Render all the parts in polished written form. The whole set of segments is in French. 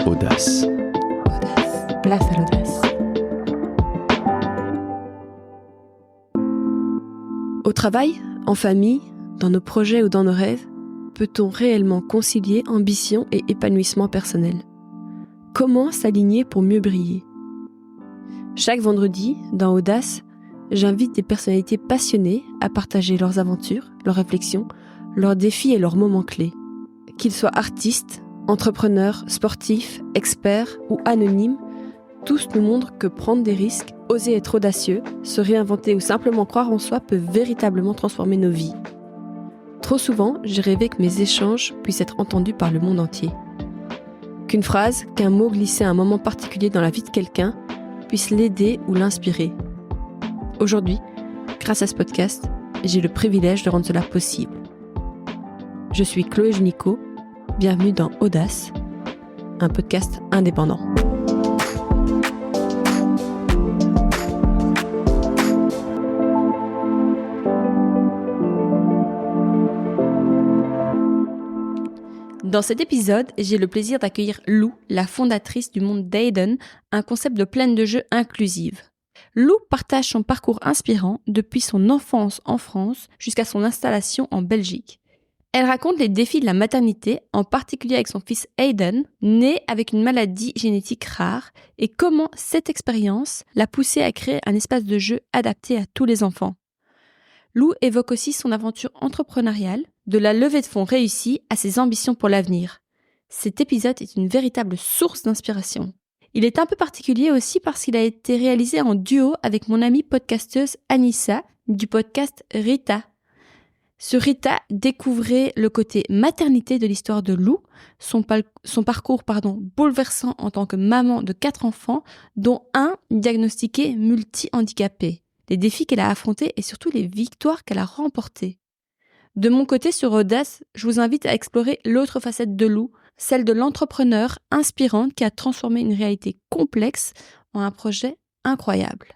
Audace. Place à l'audace. Au travail, en famille, dans nos projets ou dans nos rêves, peut-on réellement concilier ambition et épanouissement personnel ? Comment s'aligner pour mieux briller ? Chaque vendredi, dans Audace, j'invite des personnalités passionnées à partager leurs aventures, leurs réflexions, leurs défis et leurs moments clés. Qu'ils soient artistes, entrepreneurs, sportifs, experts ou anonymes, tous nous montrent que prendre des risques, oser être audacieux, se réinventer ou simplement croire en soi peut véritablement transformer nos vies. Trop souvent, j'ai rêvé que mes échanges puissent être entendus par le monde entier. Qu'une phrase, qu'un mot glissé à un moment particulier dans la vie de quelqu'un puisse l'aider ou l'inspirer. Aujourd'hui, grâce à ce podcast, j'ai le privilège de rendre cela possible. Je suis Chloé Junico, bienvenue dans Audace, un podcast indépendant. Dans cet épisode, j'ai le plaisir d'accueillir Lou, la fondatrice du monde d'Aiden, un concept de plaine de jeu inclusive. Lou partage son parcours inspirant depuis son enfance en France jusqu'à son installation en Belgique. Elle raconte les défis de la maternité, en particulier avec son fils Aiden, né avec une maladie génétique rare, et comment cette expérience l'a poussé à créer un espace de jeu adapté à tous les enfants. Lou évoque aussi son aventure entrepreneuriale, de la levée de fonds réussie à ses ambitions pour l'avenir. Cet épisode est une véritable source d'inspiration. Il est un peu particulier aussi parce qu'il a été réalisé en duo avec mon amie podcasteuse Anissa du podcast Rita. Sur Rita, découvrez le côté maternité de l'histoire de Lou, son parcours bouleversant en tant que maman de 4 enfants, dont un diagnostiqué multi-handicapé, les défis qu'elle a affrontés et surtout les victoires qu'elle a remportées. De mon côté, sur Audace, je vous invite à explorer l'autre facette de Lou, celle de l'entrepreneur inspirante qui a transformé une réalité complexe en un projet incroyable.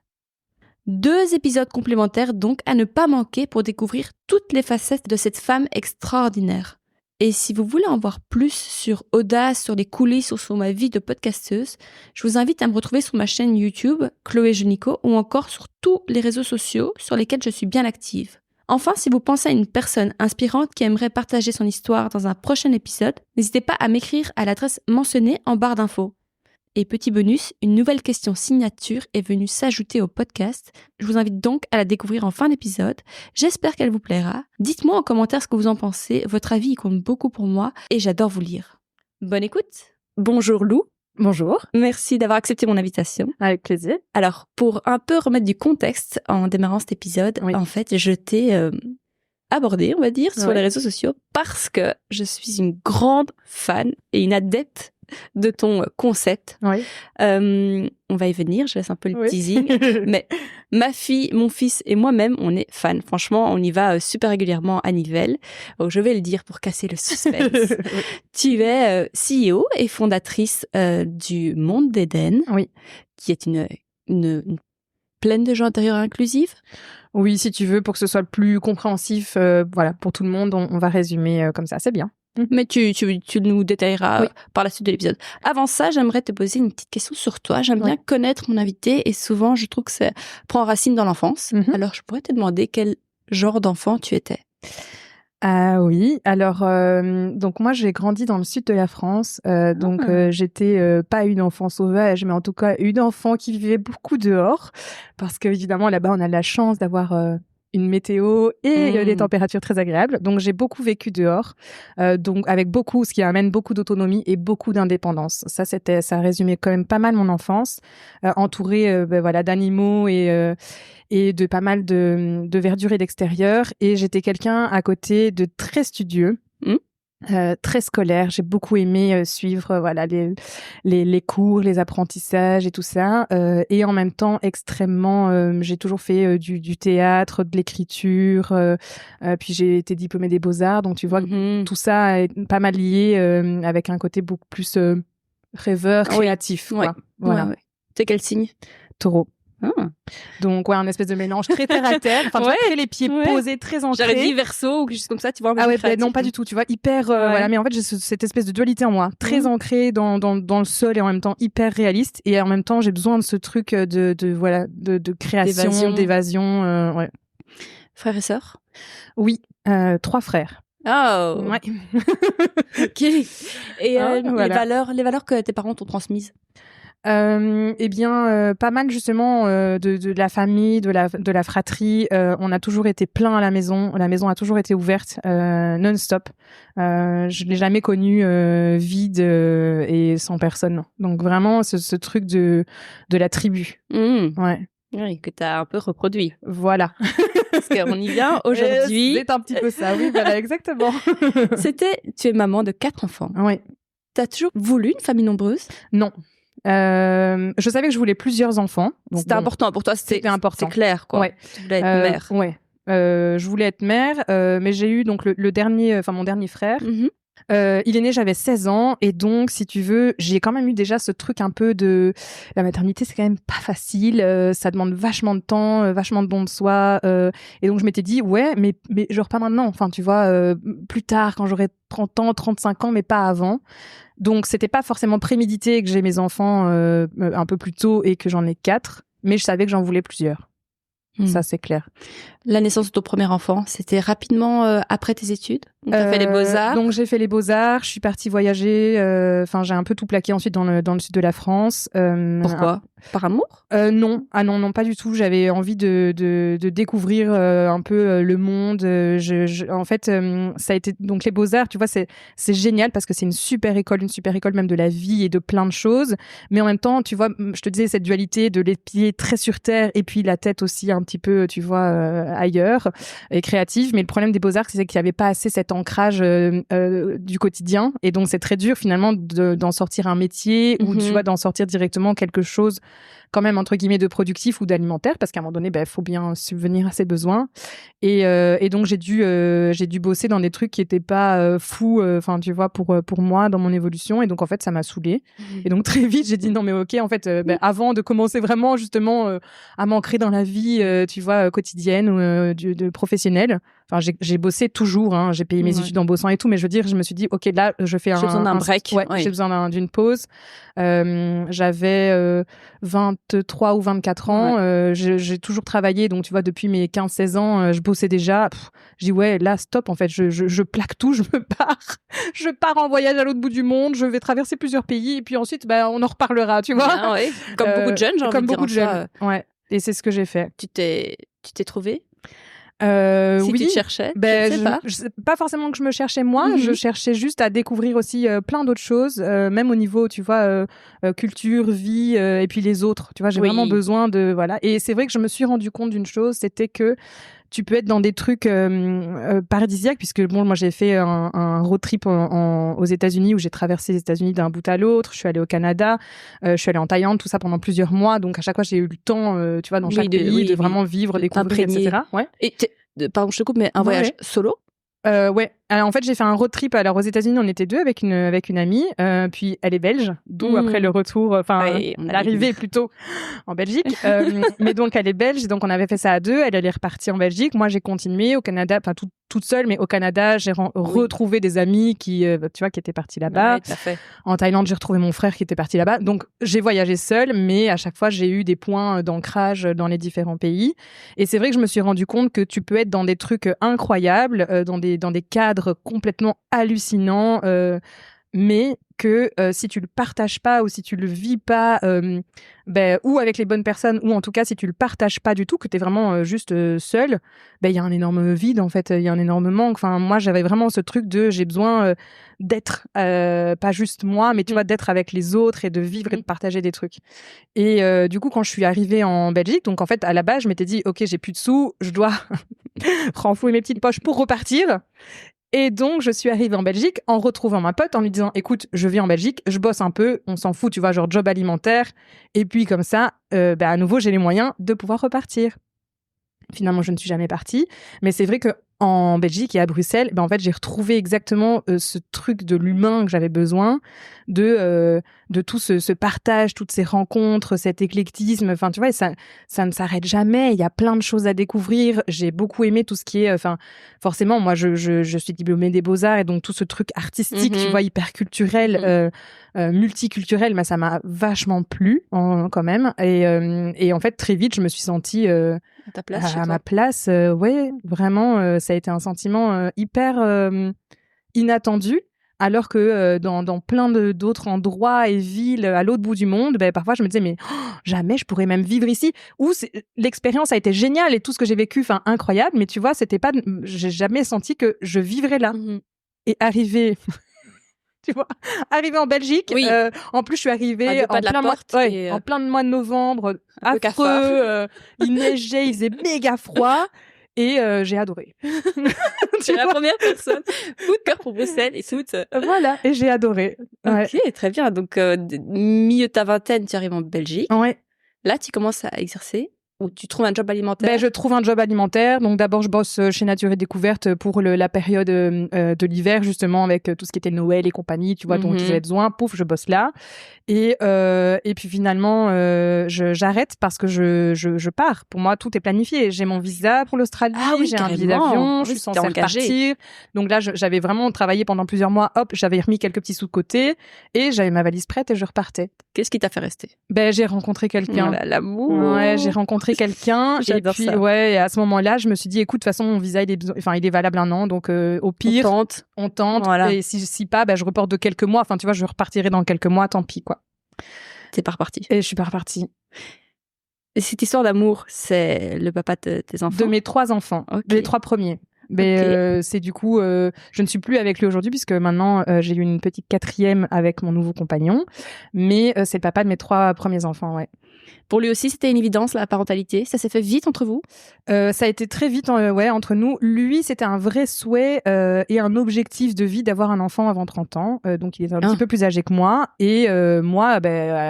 2 épisodes complémentaires donc à ne pas manquer pour découvrir toutes les facettes de cette femme extraordinaire. Et si vous voulez en voir plus sur Audace, sur les coulisses ou sur ma vie de podcasteuse, je vous invite à me retrouver sur ma chaîne YouTube, Chloé Junico, ou encore sur tous les réseaux sociaux sur lesquels je suis bien active. Enfin, si vous pensez à une personne inspirante qui aimerait partager son histoire dans un prochain épisode, n'hésitez pas à m'écrire à l'adresse mentionnée en barre d'infos. Et petit bonus, une nouvelle question signature est venue s'ajouter au podcast. Je vous invite donc à la découvrir en fin d'épisode. J'espère qu'elle vous plaira. Dites-moi en commentaire ce que vous en pensez. Votre avis y compte beaucoup pour moi et j'adore vous lire. Bonne écoute. Bonjour Lou. Bonjour. Merci d'avoir accepté mon invitation. Avec plaisir. Alors, pour un peu remettre du contexte en démarrant cet épisode, Oui. En fait, je t'ai abordé, on va dire, sur Ouais. les réseaux sociaux parce que je suis une grande fan et une adepte de ton concept. Oui. On va y venir, je laisse un peu le teasing. Mais ma fille, mon fils et moi-même, on est fans. Franchement, on y va super régulièrement à Nivelles. Donc, je vais le dire pour casser le suspense. Tu es CEO et fondatrice du Monde d'Éden, Oui. qui est une plaine de jeux intérieurs inclusive. Oui, si tu veux, pour que ce soit le plus compréhensif, voilà, pour tout le monde, on va résumer comme ça. C'est bien. Mais tu nous détailleras Oui. par la suite de l'épisode. Avant ça, j'aimerais te poser une petite question sur toi. J'aime bien connaître mon invité et souvent, je trouve que ça prend racine dans l'enfance. Alors, je pourrais te demander quel genre d'enfant tu étais. Ah oui, alors donc moi j'ai grandi dans le sud de la France, donc j'étais pas une enfant sauvage, mais en tout cas une enfant qui vivait beaucoup dehors, parce que évidemment là-bas on a la chance d'avoir une météo et des températures très agréables, donc j'ai beaucoup vécu dehors, donc avec beaucoup, ce qui amène beaucoup d'autonomie et beaucoup d'indépendance. Ça résumait quand même pas mal mon enfance, entourée voilà d'animaux et de pas mal de verdure et d'extérieur. Et j'étais quelqu'un à côté de très studieux, très scolaire. J'ai beaucoup aimé suivre voilà les cours, les apprentissages et tout ça. Et en même temps, extrêmement, j'ai toujours fait du théâtre, de l'écriture. Puis j'ai été diplômée des Beaux-Arts. Donc tu vois, tout ça est pas mal lié avec un côté beaucoup plus rêveur, créatif. Quoi. Voilà. Ouais. T'es quel signe ? Taureau. Donc, ouais, un espèce de mélange très terre à terre. Enfin, très les pieds posés, très ancrés. J'aurais dit verso ou quelque chose comme ça, tu vois. Ah ouais, non, pas du tout, tu vois, hyper, voilà. Mais en fait, j'ai cette espèce de dualité en moi, très ancrée dans le sol et en même temps hyper réaliste. Et en même temps, j'ai besoin de ce truc de création, d'évasion, ouais. Frères et sœurs? Oui, 3 frères. Oh! Ouais. Ok. Et les valeurs que tes parents t'ont transmises? Eh bien, pas mal justement de la famille, de la fratrie. On a toujours été plein à la maison. La maison a toujours été ouverte non-stop. Je l'ai jamais connue vide et sans personne. Donc vraiment ce truc de la tribu. Ouais. Oui, que t'as un peu reproduit. Voilà. Parce qu'on y vient aujourd'hui. C'est un petit peu ça, oui, voilà, exactement. Tu es maman de 4 enfants. Oui. T'as toujours voulu une famille nombreuse? Non. Je savais que je voulais plusieurs enfants. C'était important pour toi, c'était important. C'est clair, quoi. Ouais. Tu voulais être mère. Ouais. Je voulais être mère, mais j'ai eu donc mon dernier frère. Il est né, j'avais 16 ans, et donc, si tu veux, j'ai quand même eu déjà ce truc un peu de la maternité, c'est quand même pas facile, ça demande vachement de temps, vachement de don de soi, et donc je m'étais dit, ouais, mais genre pas maintenant, enfin, tu vois, plus tard, quand j'aurai 30 ans, 35 ans, mais pas avant. Donc, c'était pas forcément prémédité que j'ai mes enfants un peu plus tôt et que j'en ai 4, mais je savais que j'en voulais plusieurs. Ça, c'est clair. La naissance de ton premier enfant, c'était rapidement après tes études? T'as fait les Beaux-Arts? Donc, j'ai fait les Beaux-Arts, je suis partie voyager, j'ai un peu tout plaqué ensuite dans le sud de la France. Pourquoi? Par amour? Non. Ah non, pas du tout. J'avais envie de découvrir un peu le monde. En fait, ça a été donc les Beaux-Arts, tu vois, c'est génial parce que c'est une super école même de la vie et de plein de choses. Mais en même temps, tu vois, je te disais cette dualité de les pieds très sur terre et puis la tête aussi un petit peu, tu vois, ailleurs et créative. Mais le problème des Beaux-Arts, c'est qu'il n'y avait pas assez cet ancrage du quotidien. Et donc, c'est très dur finalement d'en sortir un métier ou tu vois, d'en sortir directement quelque chose quand même entre guillemets de productif ou d'alimentaire, parce qu'à un moment donné, faut bien subvenir à ses besoins. Et donc j'ai dû bosser dans des trucs qui étaient pas fous, enfin tu vois, pour moi dans mon évolution. Et donc en fait ça m'a saoulée. Et donc très vite j'ai dit non mais ok, en fait avant de commencer vraiment justement à m'ancrer dans la vie, tu vois, quotidienne ou de professionnelle. Enfin j'ai bossé toujours, hein, j'ai payé mes études en bossant et tout, mais je veux dire, je me suis dit ok, là je fais j'ai besoin d'un break. Ouais, j'ai besoin d'une pause. J'avais 23 ou 24 ans, j'ai toujours travaillé, donc tu vois, depuis mes 15-16 ans, je bossais déjà. Je dis ouais, là stop, en fait, je plaque tout, je pars en voyage à l'autre bout du monde, je vais traverser plusieurs pays et puis ensuite on en reparlera, tu vois. Ah ouais. Comme beaucoup de jeunes, j'ai envie de dire. Comme beaucoup de jeunes. Ouais. Et c'est ce que j'ai fait. Tu t'es trouvée? Si oui, tu te cherchais, pas forcément que je me cherchais moi, je cherchais juste à découvrir aussi plein d'autres choses, même au niveau, tu vois, culture, vie, et puis les autres. Tu vois, j'ai vraiment besoin de voilà. Et c'est vrai que je me suis rendu compte d'une chose, c'était que tu peux être dans des trucs paradisiaques, puisque bon, moi j'ai fait un road trip aux États-Unis où j'ai traversé les États-Unis d'un bout à l'autre. Je suis allée au Canada, je suis allée en Thaïlande, tout ça pendant plusieurs mois. Donc à chaque fois j'ai eu le temps, tu vois, dans chaque pays, de vraiment vivre, découvrir, etc. Ouais. Et pardon, je te coupe, mais un voyage solo? Ouais. Alors, en fait, j'ai fait un road trip. Alors, aux États-Unis, on était 2 avec une amie. Puis, elle est belge. D'où, après le retour, l'arrivée plutôt en Belgique. Mais donc, elle est belge. Donc, on avait fait ça à 2. Elle est repartie en Belgique. Moi, j'ai continué au Canada. Enfin, toute seule. Mais au Canada, j'ai retrouvé des amis qui, tu vois, qui étaient partis là-bas. Ouais, tout à fait. En Thaïlande, j'ai retrouvé mon frère qui était parti là-bas. Donc, j'ai voyagé seule. Mais à chaque fois, j'ai eu des points d'ancrage dans les différents pays. Et c'est vrai que je me suis rendu compte que tu peux être dans des trucs incroyables, dans des cadres complètement hallucinant, mais que si tu le partages pas ou si tu le vis pas, ou avec les bonnes personnes, ou en tout cas si tu le partages pas du tout, que t'es vraiment juste seul, il y a un énorme vide en fait, il y a un énorme manque. Enfin moi j'avais vraiment ce truc de j'ai besoin d'être pas juste moi, mais tu vois, d'être avec les autres et de vivre et de partager des trucs. Et du coup quand je suis arrivée en Belgique, donc en fait à la base je m'étais dit ok, j'ai plus de sous, je dois renflouer mes petites poches pour repartir. Et donc, je suis arrivée en Belgique en retrouvant ma pote, en lui disant, écoute, je vis en Belgique, je bosse un peu, on s'en fout, tu vois, genre job alimentaire. Et puis, comme ça, à nouveau, j'ai les moyens de pouvoir repartir. Finalement, je ne suis jamais partie. Mais c'est vrai que en Belgique et à Bruxelles, en fait, j'ai retrouvé exactement ce truc de l'humain que j'avais besoin, de tout ce partage, toutes ces rencontres, cet éclectisme. Enfin, tu vois, et ça ne s'arrête jamais. Il y a plein de choses à découvrir. J'ai beaucoup aimé tout ce qui est, forcément, moi, je suis diplômée des Beaux-Arts et donc tout ce truc artistique, tu vois, hyper culturel, multiculturel, ça m'a vachement plu quand même. Et en fait, très vite, je me suis sentie à ta place, à ma place. Ouais, vraiment, ça a été un sentiment hyper inattendu. Alors que dans plein d'autres endroits et villes à l'autre bout du monde, parfois je me disais mais jamais je pourrais même vivre ici. Ou l'expérience a été géniale et tout ce que j'ai vécu, incroyable. Mais tu vois, j'ai jamais senti que je vivrais là. Et arriver en Belgique. Oui. En plus, je suis arrivée en plein mois de novembre, affreux. Il neigeait, il faisait méga froid. Et j'ai adoré. Tu es la première personne. Coup de cœur pour Bruxelles et tout. Voilà, et j'ai adoré. Ouais. Ok, très bien. Donc, milieu de ta vingtaine, tu arrives en Belgique. Ouais. Là, tu commences à exercer ou tu trouves un job alimentaire? Je trouve un job alimentaire. Donc, d'abord, je bosse chez Nature et Découverte pour la période de l'hiver, justement, avec tout ce qui était Noël et compagnie, tu vois, dont ils avaient besoin. Pouf, je bosse là. Et puis finalement, j'arrête parce que je pars. Pour moi, tout est planifié. J'ai mon visa pour l'Australie, j'ai un billet d'avion, je suis censée repartir. Donc là, j'avais vraiment travaillé pendant plusieurs mois. Hop, j'avais remis quelques petits sous de côté et j'avais ma valise prête et je repartais. Qu'est-ce qui t'a fait rester? J'ai rencontré quelqu'un. L'amour. Ouais, j'ai rencontré quelqu'un. J'adore ça. Ouais, et à ce moment-là, je me suis dit, écoute, de toute façon, mon visa, il est valable 1 an. Donc, au pire, on tente. Voilà. Et si pas, je reporte de quelques mois. Enfin, tu vois, je repartirai dans quelques mois, tant pis, quoi. T'es pas repartie. Et je suis pas repartie. Et cette histoire d'amour, c'est le papa de tes enfants? De mes 3 enfants. Okay. Les 3 premiers. C'est du coup, je ne suis plus avec lui aujourd'hui puisque maintenant j'ai eu une petite 4e avec mon nouveau compagnon. Mais c'est le papa de mes 3 premiers enfants, ouais. Pour lui aussi, c'était une évidence, la parentalité. Ça s'est fait vite entre vous? Ça a été très vite, entre nous. Lui, c'était un vrai souhait et un objectif de vie d'avoir un enfant avant 30 ans. Donc, il est un petit peu plus âgé que moi. Et moi,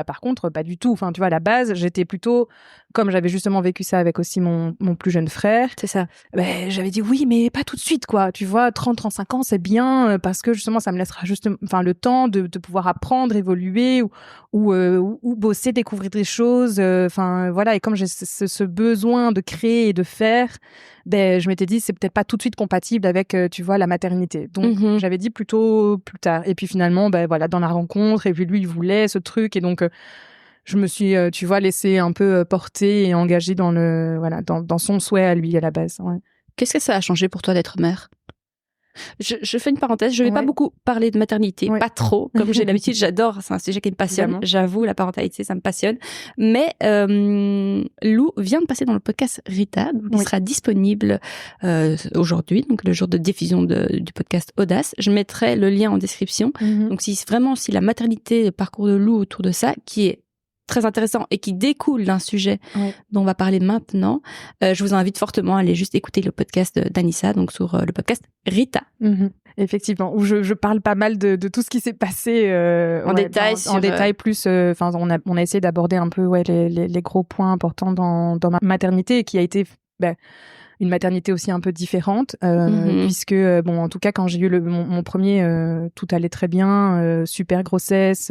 par contre, pas du tout. Enfin, tu vois, à la base, j'étais plutôt, comme j'avais justement vécu ça avec aussi mon plus jeune frère. C'est ça. J'avais dit oui, mais pas tout de suite, quoi. Tu vois, 30-35 ans, c'est bien parce que justement, ça me laissera le temps de pouvoir apprendre, évoluer ou bosser, découvrir des choses. Voilà. Et comme j'ai ce besoin de créer et de faire, je m'étais dit c'est peut-être pas tout de suite compatible avec tu vois la maternité. Donc j'avais dit plutôt plus tard. Et puis finalement voilà, dans la rencontre, et puis lui il voulait ce truc et donc je me suis tu vois laissée un peu porter et engagée dans dans son souhait à lui à la base. Ouais. Qu'est-ce que ça a changé pour toi d'être mère? Je fais une parenthèse, je vais pas beaucoup parler de maternité, pas trop, comme j'ai l'habitude, j'adore, c'est un sujet qui me passionne, j'avoue, la parentalité, ça me passionne. Mais Lou vient de passer dans le podcast Rita, donc il sera disponible aujourd'hui, donc le jour de diffusion du podcast Audace. Je mettrai le lien en description. Donc si la maternité, le parcours de Lou autour de ça, qui est très intéressant et qui découle d'un sujet dont on va parler maintenant, je vous invite fortement à aller juste écouter le podcast d'Anissa, donc sur le podcast Rita. Effectivement, où je parle pas mal de tout ce qui s'est passé en détail. En détail plus, on a essayé d'aborder un peu les gros points importants dans ma maternité qui a été une maternité aussi un peu différente puisque en tout cas quand j'ai eu mon premier tout allait très bien, super grossesse,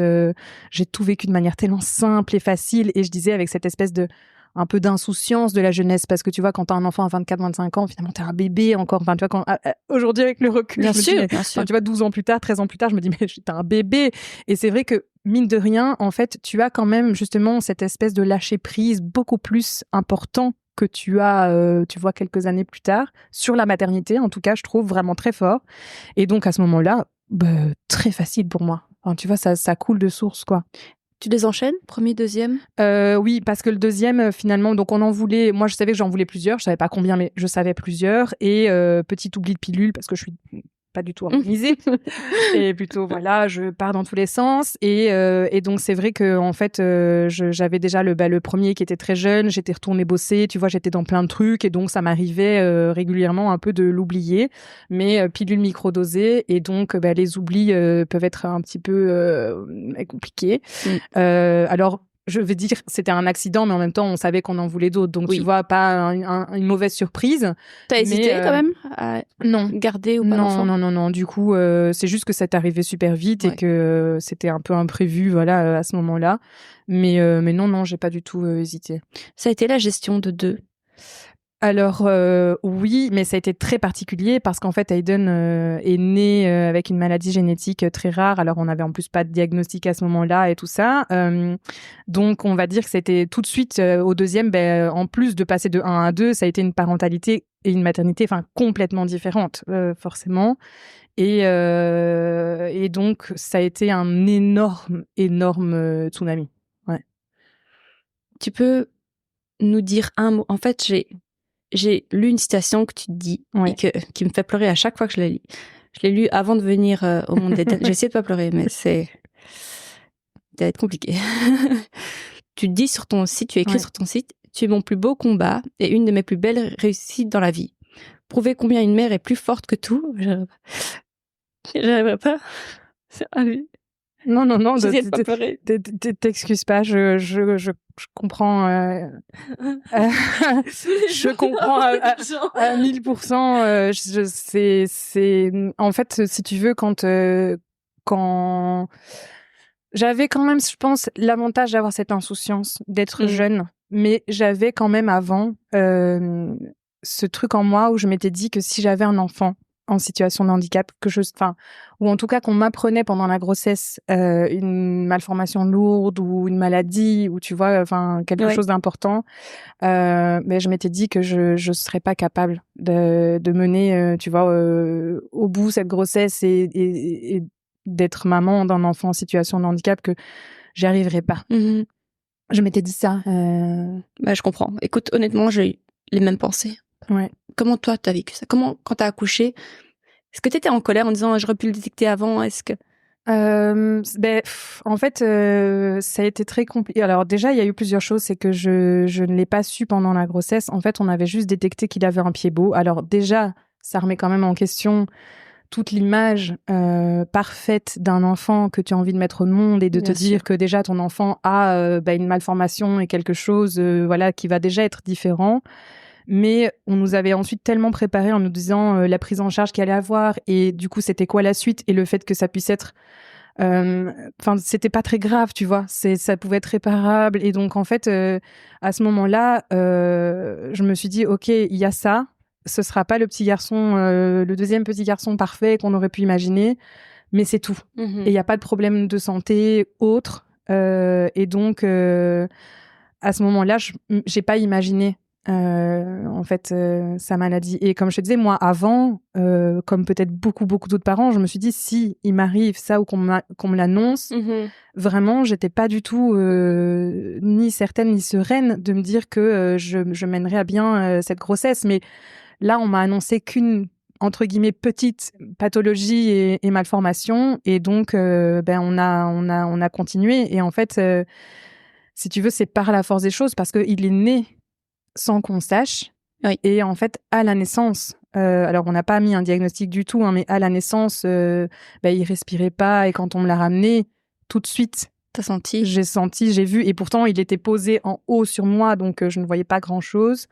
j'ai tout vécu de manière tellement simple et facile et je disais avec cette espèce de un peu d'insouciance de la jeunesse parce que tu vois quand t'as un enfant à 24-25 ans finalement t'es un bébé encore, enfin tu vois aujourd'hui avec le recul bien sûr. Tu vois 12 ans plus tard, 13 ans plus tard je me dis mais t'es un bébé et c'est vrai que mine de rien en fait tu as quand même justement cette espèce de lâcher prise beaucoup plus important que tu as, tu vois, quelques années plus tard, sur la maternité, en tout cas, je trouve vraiment très fort. Et donc, à ce moment-là, très facile pour moi. Enfin, tu vois, ça coule de source, quoi. Tu les enchaînes, premier, deuxième? Oui, parce que le deuxième, finalement, donc on en voulait, moi je savais que j'en voulais plusieurs, je savais pas combien, mais je savais plusieurs. Et petit oubli de pilule, parce que je suis pas du tout organisée et plutôt voilà je pars dans tous les sens et donc c'est vrai que en fait j'avais déjà le premier qui était très jeune, j'étais retournée bosser, tu vois, j'étais dans plein de trucs et donc ça m'arrivait régulièrement un peu de l'oublier, mais pilule microdosée et donc les oublis peuvent être un petit peu compliqués. Alors je veux dire, c'était un accident, mais en même temps, on savait qu'on en voulait d'autres. Donc, Oui. tu vois, pas une mauvaise surprise. T'as hésité Mais, quand même à Non. garder ou pas d'enfant? Non. Du coup, c'est juste que ça t'arrivait super vite Ouais. et que c'était un peu imprévu, voilà, à ce moment-là. Mais non, j'ai pas du tout hésité. Ça a été la gestion de 2? Alors oui, mais ça a été très particulier parce qu'en fait Hayden est né avec une maladie génétique très rare. Alors on n'avait en plus pas de diagnostic à ce moment-là et tout ça. Donc on va dire que c'était tout de suite au deuxième, en plus de passer de 1 à 2, ça a été une parentalité et une maternité complètement différentes forcément. Et donc ça a été un énorme tsunami. Ouais. Tu peux nous dire un mot? En fait, j'ai lu une citation que tu dis et qui me fait pleurer à chaque fois que je la lis. Je l'ai lu avant de venir au monde d'Eden. J'ai essayé de pas pleurer, mais ça va être compliqué. Tu dis sur ton site, tu écris sur ton site, tu es mon plus beau combat et une de mes plus belles réussites dans la vie. Prouver combien une mère est plus forte que tout. J'arriverai pas. C'est à lui. Non, j'essaie de pas pleurer. T'excuses pas, je comprends. Je comprends à 1000%. C'est en fait, si tu veux, quand j'avais quand même, je pense, l'avantage d'avoir cette insouciance, d'être jeune, mais j'avais quand même avant ce truc en moi où je m'étais dit que si j'avais un enfant en situation de handicap, ou en tout cas qu'on m'apprenait pendant la grossesse une malformation lourde ou une maladie ou tu vois, quelque chose d'important, mais je m'étais dit que je serais pas capable de mener, tu vois, au bout cette grossesse et d'être maman d'un enfant en situation de handicap, que j'y arriverais pas. Je m'étais dit ça. Je comprends. Écoute, honnêtement, j'ai eu les mêmes pensées. Ouais. Comment toi, t'as vécu ça? Comment, quand t'as accouché, est-ce que t'étais en colère en disant j'aurais pu le détecter avant? Est-ce que en fait, ça a été très compliqué. Alors déjà, il y a eu plusieurs choses. C'est que je ne l'ai pas su pendant la grossesse. En fait, on avait juste détecté qu'il avait un pied beau. Alors déjà, ça remet quand même en question toute l'image parfaite d'un enfant que tu as envie de mettre au monde et de te dire que déjà ton enfant a une malformation et quelque chose qui va déjà être différent. Mais on nous avait ensuite tellement préparé en nous disant la prise en charge qu'il allait avoir et du coup c'était quoi la suite et le fait que ça puisse être c'était pas très grave, tu vois, ça pouvait être réparable. Et donc en fait à ce moment-là je me suis dit ok, il y a ça, ce sera pas le petit garçon le deuxième petit garçon parfait qu'on aurait pu imaginer, mais c'est tout. Et il y a pas de problème de santé autre et donc à ce moment-là j'ai pas imaginé sa maladie. Et comme je te disais, moi avant comme peut-être beaucoup d'autres parents, je me suis dit si il m'arrive ça ou qu'on me l'annonce, vraiment j'étais pas du tout ni certaine ni sereine de me dire que je mènerais à bien cette grossesse. Mais là on m'a annoncé qu'une entre guillemets petite pathologie et malformation, et donc on a continué. Et en fait si tu veux, c'est par la force des choses parce qu'il est né sans qu'on sache. Et en fait, à la naissance, alors on n'a pas mis un diagnostic du tout, mais à la naissance, il respirait pas. Et quand on me l'a ramené, tout de suite, t'as senti? J'ai vu. Et pourtant, il était posé en haut sur moi, donc je ne voyais pas grand-chose.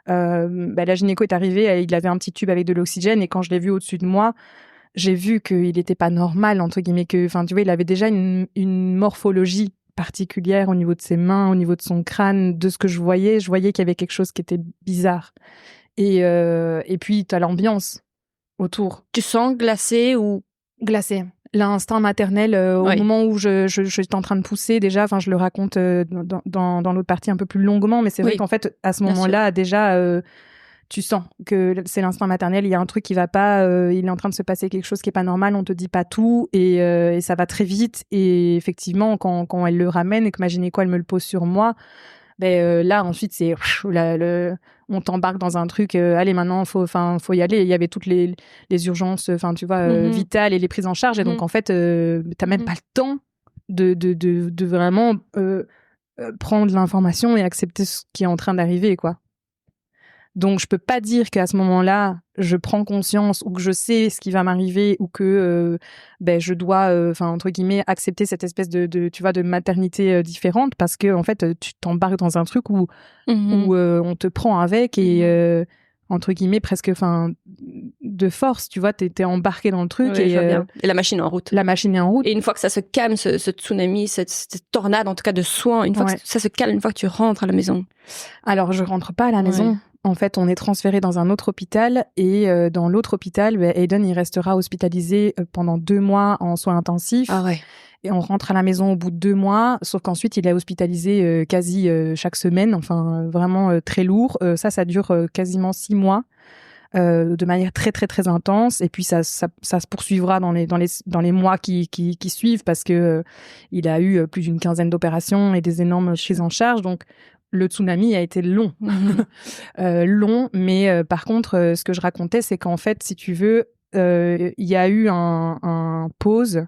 La gynéco est arrivée, il avait un petit tube avec de l'oxygène. Et quand je l'ai vu au-dessus de moi, j'ai vu qu'il n'était pas normal, entre guillemets. Tu vois, il avait déjà une morphologie particulière au niveau de ses mains, au niveau de son crâne, de ce que je voyais qu'il y avait quelque chose qui était bizarre. Et puis t'as l'ambiance autour. Tu sens glacé ou glacé? L'instinct maternel au moment où je suis en train de pousser déjà. Je le raconte dans l'autre partie un peu plus longuement, mais c'est vrai qu'en fait à ce moment-là déjà tu sens que c'est l'instinct maternel, il y a un truc qui va pas, il est en train de se passer quelque chose qui est pas normal, on te dit pas tout et ça va très vite. Et effectivement, quand elle le ramène et que ma gynéco elle me le pose sur moi, là ensuite c'est on t'embarque dans un truc, allez maintenant faut y aller. Il y avait toutes les urgences, tu vois, vitales et les prises en charge. Et donc en fait t'as même pas le temps de vraiment prendre l'information et accepter ce qui est en train d'arriver, quoi. Donc, je peux pas dire qu'à ce moment-là, je prends conscience ou que je sais ce qui va m'arriver ou que je dois, entre guillemets, accepter cette espèce tu vois, de maternité différente, parce que en fait, tu t'embarques dans un truc où on te prend avec et entre guillemets presque, de force, tu vois, t'es embarqué dans le truc. Oui, je vois bien. Et la machine est en route. La machine est en route. Et une fois que ça se calme, ce tsunami, cette tornade, en tout cas de soins, une fois que ça se calme, une fois que tu rentres à la maison. Alors, je rentre pas à la maison. Ouais. En fait, on est transféré dans un autre hôpital et dans l'autre hôpital, Aiden, il restera hospitalisé pendant 2 mois en soins intensifs. Ah ouais. Et on rentre à la maison au bout de 2 mois, sauf qu'ensuite, il est hospitalisé quasi chaque semaine, vraiment très lourd. Ça dure quasiment 6 mois. De manière très très très intense, et puis ça se poursuivra dans les mois qui suivent, parce que il a eu plus d'une 15aine d'opérations et des énormes prises en charge. Donc le tsunami a été long, long, mais par contre, ce que je racontais, c'est qu'en fait, si tu veux, il y a eu un pause,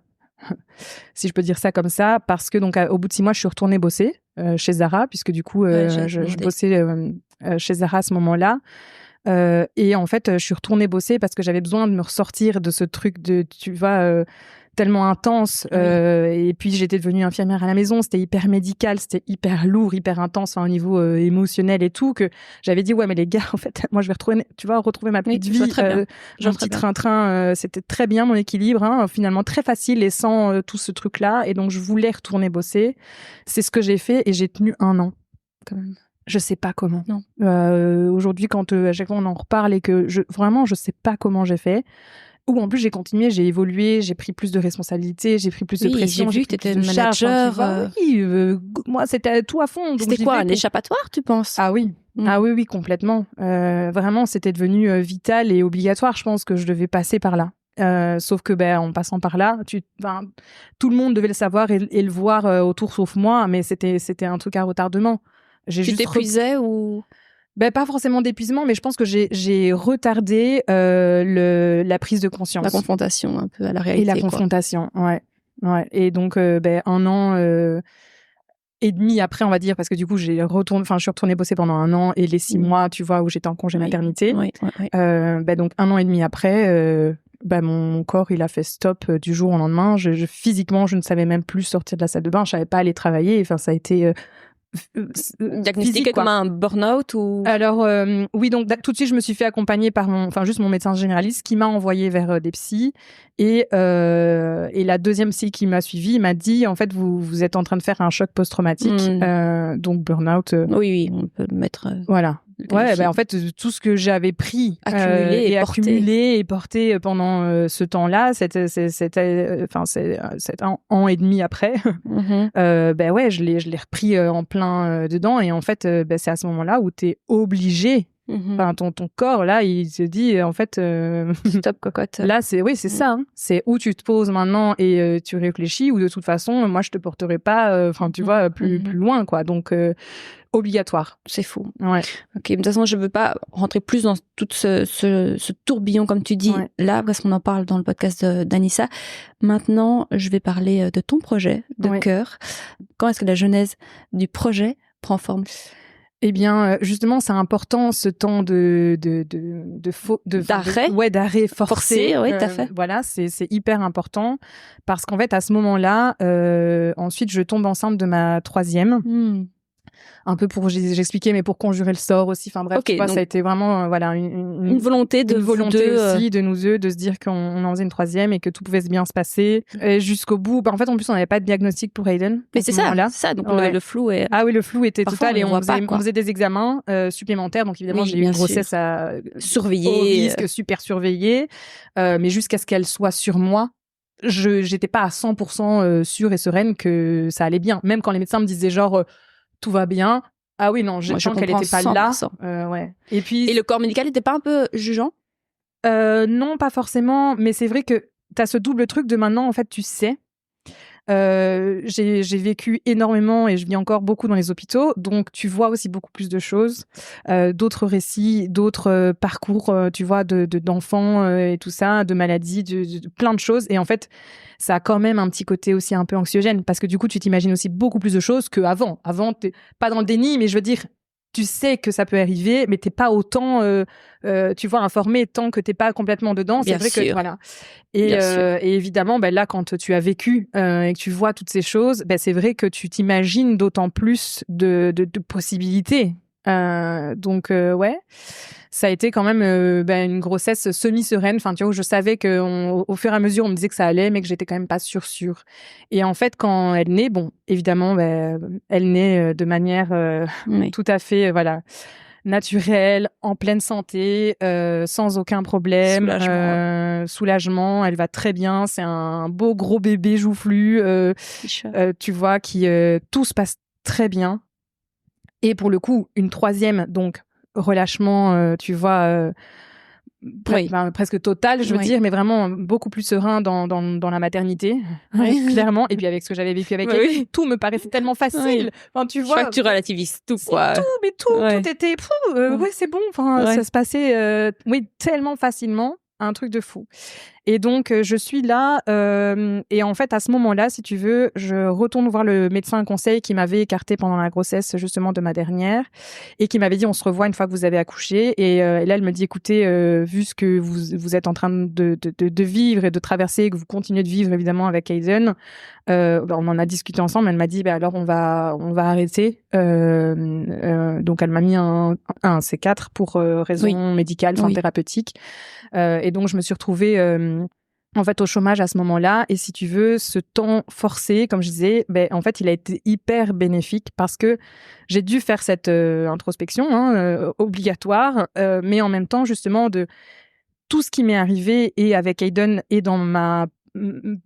si je peux dire ça comme ça, parce que donc au bout de 6 mois, je suis retournée bosser chez Zara, puisque du coup, je bossais chez Zara à ce moment-là. Et en fait, je suis retournée bosser parce que j'avais besoin de me ressortir de ce truc tu vois, tellement intense. Oui. Et puis, j'étais devenue infirmière à la maison. C'était hyper médical, c'était hyper lourd, hyper intense, au niveau émotionnel et tout, que j'avais dit, ouais, mais les gars, en fait, moi, je vais retrouver ma petite vie. Mon petit train-train, c'était très bien, mon équilibre, finalement très facile et sans tout ce truc-là. Et donc, je voulais retourner bosser. C'est ce que j'ai fait et j'ai tenu 1 an, quand même. Je sais pas comment. Non. Aujourd'hui, quand à chaque fois on en reparle et que je sais pas comment j'ai fait. Ou en plus j'ai continué, j'ai évolué, j'ai pris plus de responsabilités, j'ai pris plus de pression. J'ai vu que t'étais manager. Moi c'était tout à fond. C'était quoi, un échappatoire, tu penses? Ah oui. Ah oui, complètement. Vraiment, c'était devenu vital et obligatoire. Je pense que je devais passer par là. Sauf que en passant par là, tout le monde devait le savoir et le voir autour, sauf moi. Mais c'était un truc à retardement. Tu t'épuisais ou pas forcément d'épuisement, mais je pense que j'ai retardé la prise de conscience, la confrontation un peu à la réalité. Et la confrontation, ouais. Et donc 1 an et demi après, on va dire, parce que du coup je suis retournée bosser pendant 1 an et les 6 mois, tu vois, où j'étais en congé maternité. Oui. Donc 1 an et demi après, mon corps il a fait stop du jour au lendemain. Physiquement, je ne savais même plus sortir de la salle de bain, je savais pas aller travailler. Ça a été diagnostiqué comme un burn-out ou... Alors oui, donc tout de suite je me suis fait accompagner par mon médecin généraliste qui m'a envoyé vers des psys et la deuxième psy qui m'a suivie m'a dit, en fait, vous êtes en train de faire un choc post-traumatique, donc burn-out. Oui, on peut le mettre. Voilà. Ouais, en fait, tout ce que j'avais pris accumulé et porté pendant ce temps-là, c'était 1 an et demi après. Je l'ai repris en plein dedans, et en fait, c'est à ce moment-là où t'es obligé. Ton corps là, il se dit en fait stop cocotte. Là c'est ça, hein. C'est où tu te poses maintenant et tu réfléchis, ou de toute façon moi je te porterai pas tu vois plus loin, quoi. Donc obligatoire. C'est fou. Ouais. OK, de toute façon, je veux pas rentrer plus dans tout ce tourbillon comme tu dis là, parce qu'on en parle dans le podcast d'Anissa. Maintenant, je vais parler de ton projet de cœur. Quand est-ce que la genèse du projet prend forme? Eh bien, justement, c'est important, ce temps d'arrêt. D'arrêt forcé. Oui, tout à fait. Voilà, c'est hyper important, parce qu'en fait, à ce moment-là, ensuite, je tombe enceinte de ma 3e. Un peu j'expliquais, mais pour conjurer le sort aussi. Enfin bref, tu vois, ça a été vraiment une volonté aussi de nous deux, de se dire qu'on en faisait une 3e et que tout pouvait bien se passer jusqu'au bout. En fait, en plus, on n'avait pas de diagnostic pour Aiden. Mais c'est ça. Donc le flou est. Ah oui, le flou était total, et on faisait des examens supplémentaires. Donc évidemment, j'ai eu une grossesse à surveiller, au risque, super surveillée, mais jusqu'à ce qu'elle soit sur moi. J'étais pas à 100% sûre et sereine que ça allait bien, même quand les médecins me disaient genre tout va bien. Ah oui, non, je sens qu'elle était pas 100%. Là. Ouais. Et le corps médical n'était pas un peu jugeant? Non, pas forcément, mais c'est vrai que t'as ce double truc de maintenant, en fait, tu sais. J'ai vécu énormément et je vis encore beaucoup dans les hôpitaux, donc tu vois aussi beaucoup plus de choses, d'autres récits, d'autres parcours, tu vois, d'enfants et tout ça, de maladies, de plein de choses. Et en fait, ça a quand même un petit côté aussi un peu anxiogène, parce que du coup, tu t'imagines aussi beaucoup plus de choses qu'avant. Avant, t'es pas dans le déni, mais je veux dire, tu sais que ça peut arriver, mais t'es pas autant, tu vois, informé tant que t'es pas complètement dedans. C'est vrai que voilà. Et évidemment, là, quand tu as vécu et que tu vois toutes ces choses, c'est vrai que tu t'imagines d'autant plus de possibilités. Donc ouais, ça a été quand même une grossesse semi-sereine. Enfin, tu vois, où je savais que au fur et à mesure, on me disait que ça allait, mais que j'étais quand même pas sûre. Et en fait, quand elle naît, bon, évidemment, elle naît de manière tout à fait, voilà, naturelle, en pleine santé, sans aucun problème. Soulagement, elle va très bien. C'est un beau gros bébé joufflu, tu vois, qui tout se passe très bien. Et pour le coup, une troisième, donc relâchement, tu vois, presque total, je veux dire, mais vraiment beaucoup plus serein dans la maternité, clairement. Et puis avec ce que j'avais vécu avec elle, tout me paraissait tellement facile. Enfin, tu vois, je crois que tu relativises tout, quoi. Tout était, c'est bon. Enfin, ça se passait, tellement facilement, un truc de fou. Et donc, je suis là, et en fait, à ce moment-là, si tu veux, je retourne voir le médecin conseil qui m'avait écarté pendant la grossesse, justement, de ma dernière, et qui m'avait dit, on se revoit une fois que vous avez accouché. Et là, elle me dit, écoutez, vu ce que vous êtes en train de vivre et de traverser, et que vous continuez de vivre, évidemment, avec Hayden, on en a discuté ensemble. Elle m'a dit, alors, on va arrêter. Donc, elle m'a mis un C4 pour raison médicale, enfin, thérapeutique. Et donc, je me suis retrouvée en fait au chômage à ce moment-là. Et si tu veux, ce temps forcé, comme je disais, en fait, il a été hyper bénéfique parce que j'ai dû faire cette introspection obligatoire, mais en même temps, justement, de tout ce qui m'est arrivé et avec Hayden et dans ma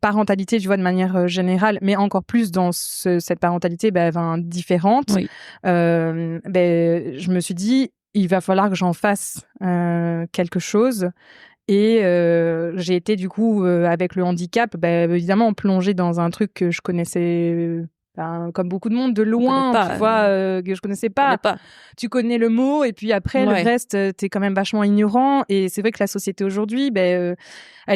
parentalité, tu vois, de manière générale, mais encore plus dans cette parentalité différente. Je me suis dit, il va falloir que j'en fasse quelque chose. Et j'ai été du coup avec le handicap, évidemment plongée dans un truc que je connaissais comme beaucoup de monde de loin, tu vois, que je connaissais pas. Tu connais le mot et puis après le reste, t'es quand même vachement ignorant. Et c'est vrai que la société aujourd'hui, elle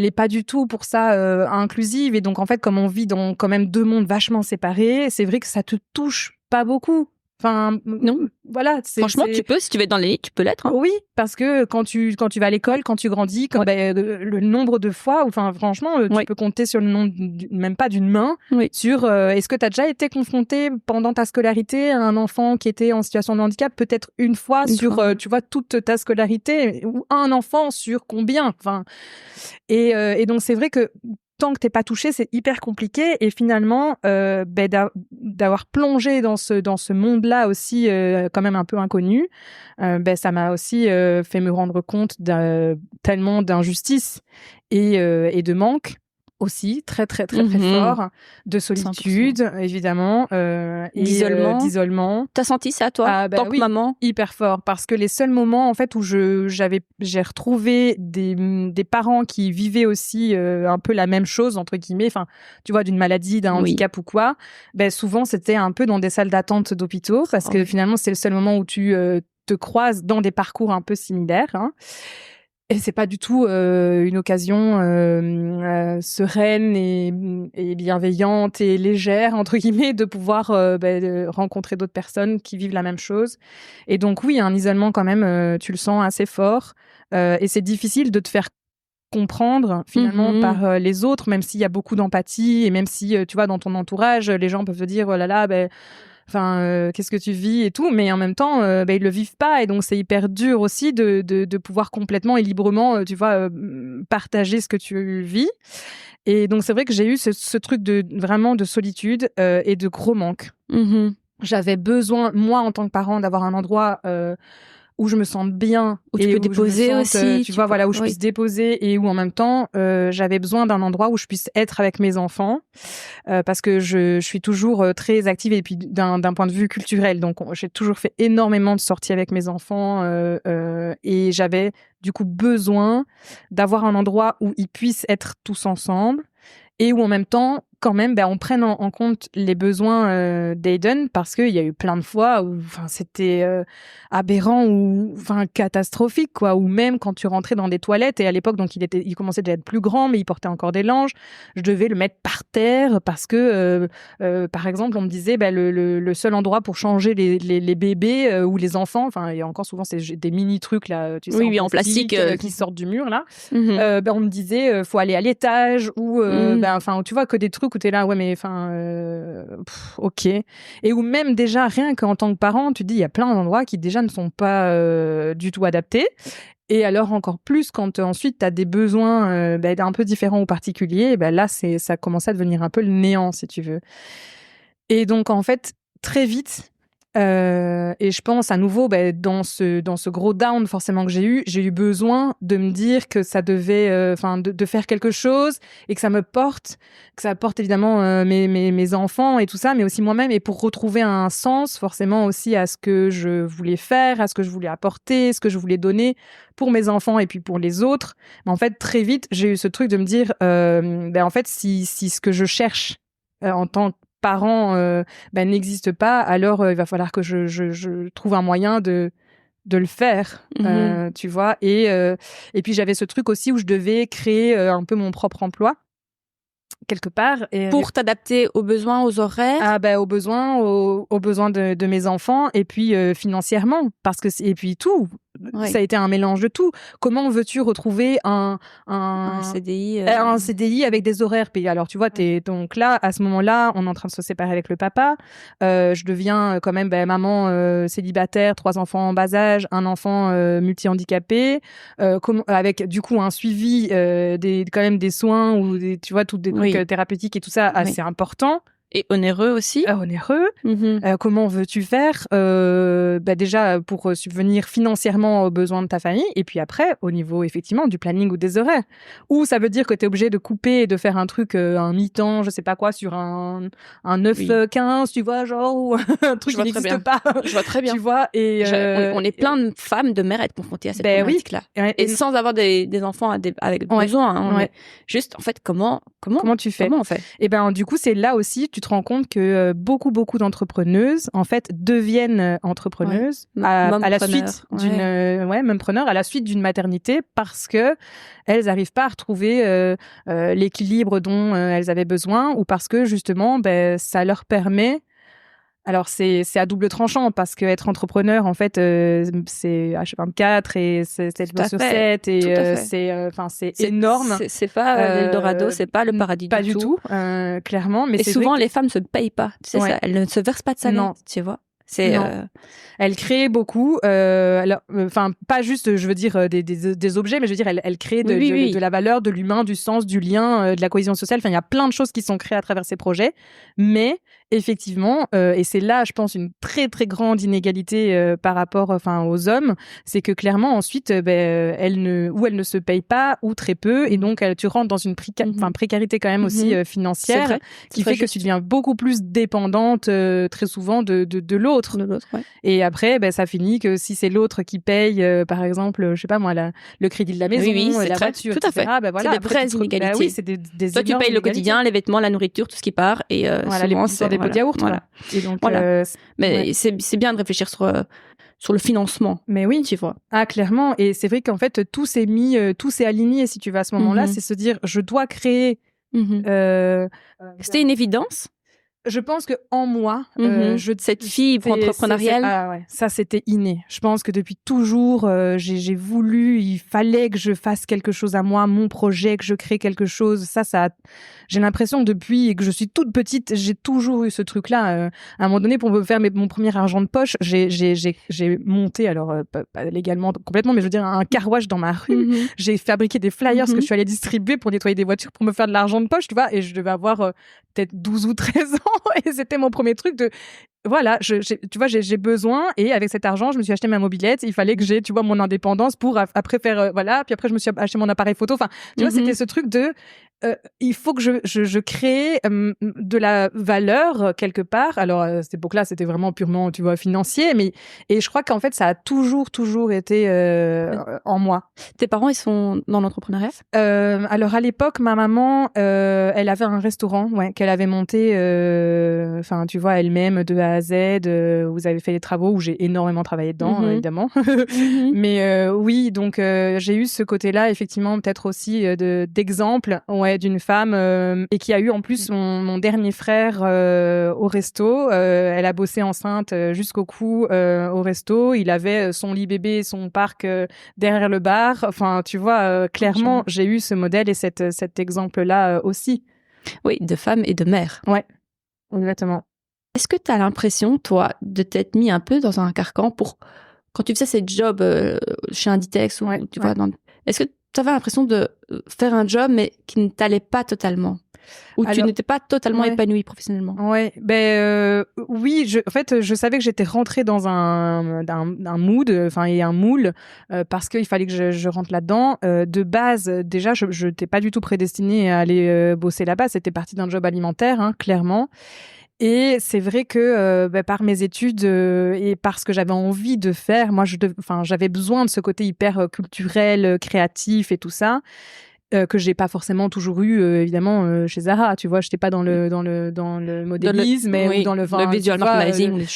est pas du tout pour ça inclusive. Et donc en fait, comme on vit dans quand même deux mondes vachement séparés, c'est vrai que ça te touche pas beaucoup. Enfin, non. Voilà. Franchement, tu peux, si tu veux être dans l'élite, tu peux l'être. Hein. Oui, parce que quand tu vas à l'école, quand tu grandis, le nombre de fois, enfin, franchement, tu peux compter sur le nombre, même pas d'une main, sur est-ce que tu as déjà été confronté pendant ta scolarité à un enfant qui était en situation de handicap, peut-être une fois sur, tu vois, toute ta scolarité, ou un enfant sur combien, enfin, et donc c'est vrai que tant que t'es pas touché, c'est hyper compliqué. Et finalement, d'avoir plongé dans ce monde-là aussi, quand même un peu inconnu, ça m'a aussi fait me rendre compte tellement d'injustice et de manque aussi, très très très très fort, de solitude 100%. Évidemment, et d'isolement. T'as senti ça toi, tant que maman? Hyper fort, parce que les seuls moments en fait où j'ai retrouvé des parents qui vivaient aussi un peu la même chose entre guillemets, enfin tu vois, d'une maladie, d'un handicap ou quoi, souvent c'était un peu dans des salles d'attente d'hôpitaux, parce que finalement c'est le seul moment où tu te croises dans des parcours un peu similaires, hein. Et c'est pas du tout une occasion sereine et bienveillante et légère entre guillemets de pouvoir de rencontrer d'autres personnes qui vivent la même chose. Et donc oui, un isolement quand même, tu le sens assez fort, et c'est difficile de te faire comprendre finalement par les autres, même s'il y a beaucoup d'empathie et même si tu vois dans ton entourage les gens peuvent te dire oh là là enfin, qu'est-ce que tu vis et tout, mais en même temps, ils le vivent pas, et donc c'est hyper dur aussi de pouvoir complètement et librement, tu vois, partager ce que tu vis. Et donc c'est vrai que j'ai eu ce truc vraiment de solitude et de gros manque. J'avais besoin, moi en tant que parent, d'avoir un endroit où je me sens bien, où tu peux déposer aussi, tu vois, voilà, où je puisse déposer, et où en même temps j'avais besoin d'un endroit où je puisse être avec mes enfants, parce que je suis toujours très active, et puis d'un point de vue culturel, donc j'ai toujours fait énormément de sorties avec mes enfants, et j'avais du coup besoin d'avoir un endroit où ils puissent être tous ensemble, et où en même temps, quand même, on prenne en compte les besoins d'Aiden, parce qu'il y a eu plein de fois où c'était aberrant ou catastrophique, quoi. Ou même quand tu rentrais dans des toilettes, et à l'époque, donc il commençait déjà à être plus grand, mais il portait encore des langes. Je devais le mettre par terre parce que, par exemple, on me disait le seul endroit pour changer les bébés ou les enfants, il y a encore souvent c'est des mini trucs là, tu sais, en plastique qui sortent du mur là. On me disait faut aller à l'étage ou tu vois, que des trucs où t'es là, ouais, mais ok. Et où même déjà, rien qu'en tant que parent, tu te dis, il y a plein d'endroits qui déjà ne sont pas du tout adaptés. Et alors encore plus quand ensuite tu as des besoins un peu différents ou particuliers, là ça commence à devenir un peu le néant, si tu veux. Et donc en fait, très vite, et je pense à nouveau dans ce gros down forcément que j'ai eu besoin de me dire que ça devait de faire quelque chose, et que ça apporte évidemment mes enfants et tout ça, mais aussi moi-même, et pour retrouver un sens forcément aussi à ce que je voulais faire, à ce que je voulais apporter, ce que je voulais donner pour mes enfants et puis pour les autres. Mais en fait, très vite, j'ai eu ce truc de me dire en fait, si ce que je cherche en tant que parents n'existe pas, alors il va falloir que je trouve un moyen de le faire, tu vois. Et puis j'avais ce truc aussi où je devais créer un peu mon propre emploi quelque part, et pour t'adapter aux besoins, aux horaires, aux besoins de mes enfants, et puis financièrement, parce que et puis tout. Ouais. Ça a été un mélange de tout. Comment veux-tu retrouver un CDI un CDI avec des horaires payés? Alors tu vois, donc là, à ce moment-là, on est en train de se séparer avec le papa. Je deviens quand même maman célibataire, 3 enfants en bas âge, un enfant multi-handicapé, avec du coup un suivi quand même des soins ou tu vois, toutes des trucs thérapeutiques et tout ça assez important. Et onéreux aussi. Onéreux. Comment veux-tu faire déjà pour subvenir financièrement aux besoins de ta famille, et puis après, au niveau effectivement du planning ou des horaires. Ou ça veut dire que tu es obligé de couper et de faire un truc, un mi-temps, je sais pas quoi, sur un 9-15, tu vois, genre, ou un truc qui n'existe pas. Je vois très bien. Tu vois, et on est plein de femmes, de mères à être confrontées à cette problématique-là. Et sans avoir des enfants avec besoin. Juste, en fait, comment tu fais? Comment on fait? Et du coup, c'est là aussi, tu te rends compte que beaucoup d'entrepreneuses en fait deviennent entrepreneuses à la suite d'une à la suite d'une maternité, parce que elles arrivent pas à retrouver l'équilibre dont elles avaient besoin, ou parce que justement ça leur permet. Alors c'est à double tranchant, parce que être entrepreneur en fait c'est H24 et c'est 7 jours sur 7, et c'est énorme. C'est pas l'Eldorado, c'est pas le paradis pas du tout. Clairement, mais et souvent les femmes se payent pas, tu sais ça, elles ne se versent pas de salaire, tu vois. Elle crée beaucoup, pas juste, je veux dire, des objets, mais je veux dire, elle crée de la valeur, de l'humain, du sens, du lien, de la cohésion sociale. Enfin, il y a plein de choses qui sont créées à travers ces projets. Mais effectivement, et c'est là, je pense, une très très grande inégalité par rapport, aux hommes, c'est que clairement ensuite, elle ne se paye pas, ou très peu, et donc tu rentres dans une précarité quand même aussi financière, qui fait que tu deviens beaucoup plus dépendante très souvent de l'autre. Et après, ça finit que si c'est l'autre qui paye, par exemple, je sais pas moi, le crédit de la maison, la voiture, tout à fait. C'est des vraies inégalités. C'est des toi, tu payes le quotidien, les vêtements, la nourriture, tout ce qui part, et souvent c'est des pots de yaourt. Voilà. Et donc, mais c'est bien de réfléchir sur le financement. Mais oui, tu vois. Ah, clairement. Et c'est vrai qu'en fait, tout s'est aligné, si tu vas à ce moment-là, c'est se dire, je dois créer. C'était une évidence. Je pense que en moi, cette fibre entrepreneuriale, ça c'était inné. Je pense que depuis toujours, j'ai voulu, il fallait que je fasse quelque chose à moi, mon projet, que je crée quelque chose. Ça, j'ai l'impression que depuis que je suis toute petite, j'ai toujours eu ce truc-là. À un moment donné, pour me faire mon premier argent de poche, j'ai monté, alors pas légalement complètement, mais je veux dire un car wash dans ma rue. J'ai fabriqué des flyers que je suis allée distribuer pour nettoyer des voitures, pour me faire de l'argent de poche, tu vois. Et je devais avoir peut-être 12 ou 13 ans. Et c'était mon premier truc de voilà, tu vois, j'ai besoin, et avec cet argent, je me suis acheté ma mobilette. Il fallait que j'ai, tu vois, mon indépendance pour après faire puis après je me suis acheté mon appareil photo. Enfin, tu vois, c'était ce truc de il faut que je crée de la valeur quelque part. Alors à cette époque-là, c'était vraiment purement, tu vois, financier, et je crois qu'en fait, ça a toujours été en moi. Tes parents, ils sont dans l'entrepreneuriat? Alors à l'époque, ma maman, elle avait un restaurant, qu'elle avait monté, enfin, tu vois, elle-même de A à Z. Vous avez fait les travaux où j'ai énormément travaillé dedans, évidemment. Mais oui, donc j'ai eu ce côté-là, effectivement, peut-être aussi d'exemple, d'une femme et qui a eu en plus mon dernier frère au resto. Elle a bossé enceinte jusqu'au cou au resto. Il avait son lit bébé, son parc derrière le bar. Enfin, tu vois, clairement, j'ai eu ce modèle et cet exemple-là aussi. Oui, de femme et de mère. Ouais, exactement. Est-ce que tu as l'impression, toi, de t'être mis un peu dans un carcan pour quand tu faisais ces jobs chez Inditex ou tu vois, est-ce que tu avais l'impression de faire un job mais qui ne t'allait pas totalement? Ou tu n'étais pas totalement épanouie professionnellement? Oui, en fait, je savais que j'étais rentrée dans un mood, et un moule, parce qu'il fallait que je rentre là-dedans. De base, déjà, je n'étais pas du tout prédestinée à aller bosser là-bas. C'était parti d'un job alimentaire, clairement. Et c'est vrai que par mes études et parce que j'avais envie de faire, moi, j'avais besoin de ce côté hyper culturel, créatif et tout ça. Que j'ai pas forcément toujours eu évidemment chez Zara, tu vois, j'étais pas dans le modélisme ou dans le visual merchandising.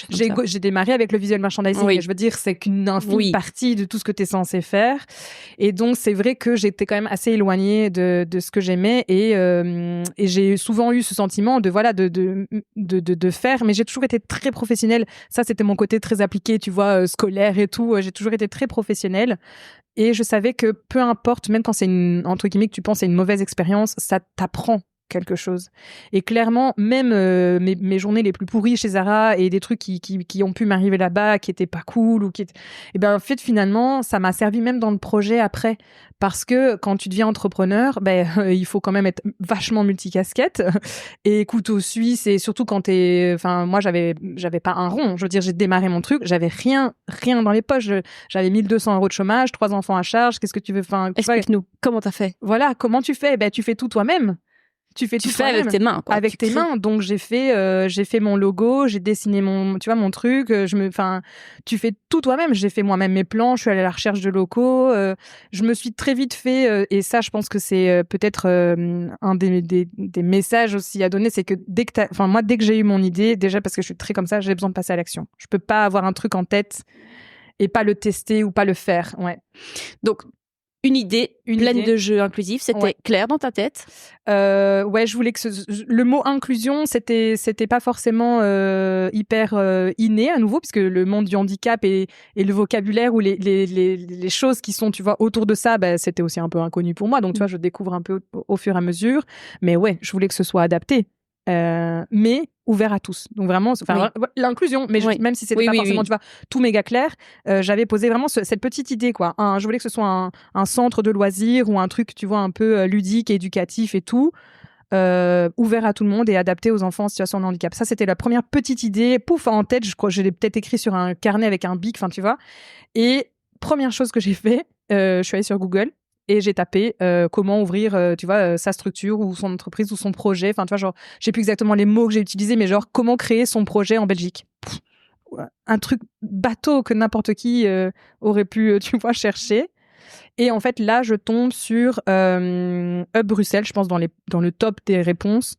J'ai démarré avec le visual merchandising, et je veux dire, c'est qu'une infime partie de tout ce que tu es censé faire, et donc c'est vrai que j'étais quand même assez éloignée de ce que j'aimais, et j'ai souvent eu ce sentiment de faire, mais j'ai toujours été très professionnelle. Ça, c'était mon côté très appliqué, tu vois, scolaire et tout. J'ai toujours été très professionnelle. Et je savais que peu importe, même quand c'est entre guillemets, que tu penses à une mauvaise expérience, ça t'apprend quelque chose. Et clairement, même mes journées les plus pourries chez Zara et des trucs qui ont pu m'arriver là-bas, qui étaient pas cool ou en fait, finalement, ça m'a servi même dans le projet après. Parce que quand tu deviens entrepreneur, il faut quand même être vachement multicasquette et couteau suisse, et surtout quand moi, j'avais pas un rond. Je veux dire, j'ai démarré mon truc, j'avais rien dans les poches. J'avais 1 200 € de chômage, 3 enfants à charge. Qu'est-ce que tu veux? Explique-nous, comment t'as fait? Voilà, comment tu fais? Tu fais tout toi-même. Tu fais avec tes mains, quoi. Avec tes mains. Donc j'ai fait mon logo, j'ai dessiné mon truc. Tu fais tout toi-même. J'ai fait moi-même mes plans. Je suis allée à la recherche de locaux. Je me suis très vite fait. Et ça, je pense que c'est peut-être un des messages aussi à donner, c'est que dès que j'ai eu mon idée, déjà parce que je suis très comme ça, j'ai besoin de passer à l'action. Je peux pas avoir un truc en tête et pas le tester ou pas le faire. Ouais. Donc une idée pleine de jeux inclusifs, c'était clair dans ta tête? Je voulais que le mot inclusion, c'était pas forcément hyper inné à nouveau, parce que le monde du handicap et le vocabulaire ou les choses qui sont, tu vois, autour de ça, c'était aussi un peu inconnu pour moi. Donc tu vois, je découvre un peu au fur et à mesure. Mais je voulais que ce soit adapté. Mais ouvert à tous. Donc vraiment, l'inclusion, mais même si c'était pas forcément, tu vois, tout méga clair, j'avais posé vraiment cette petite idée, quoi. Je voulais que ce soit un centre de loisirs ou un truc, tu vois, un peu ludique, éducatif et tout, ouvert à tout le monde et adapté aux enfants en situation de handicap. Ça, c'était la première petite idée, en tête. Je crois que je l'ai peut-être écrit sur un carnet avec un bic, tu vois. Et première chose que j'ai fait, je suis allée sur Google. Et j'ai tapé comment ouvrir, sa structure ou son entreprise ou son projet. Enfin, tu vois, genre, je sais plus exactement les mots que j'ai utilisés, mais genre, comment créer son projet en Belgique. Un truc bateau que n'importe qui aurait pu, tu vois, chercher. Et en fait, là, je tombe sur Hub Bruxelles, je pense, dans le top des réponses.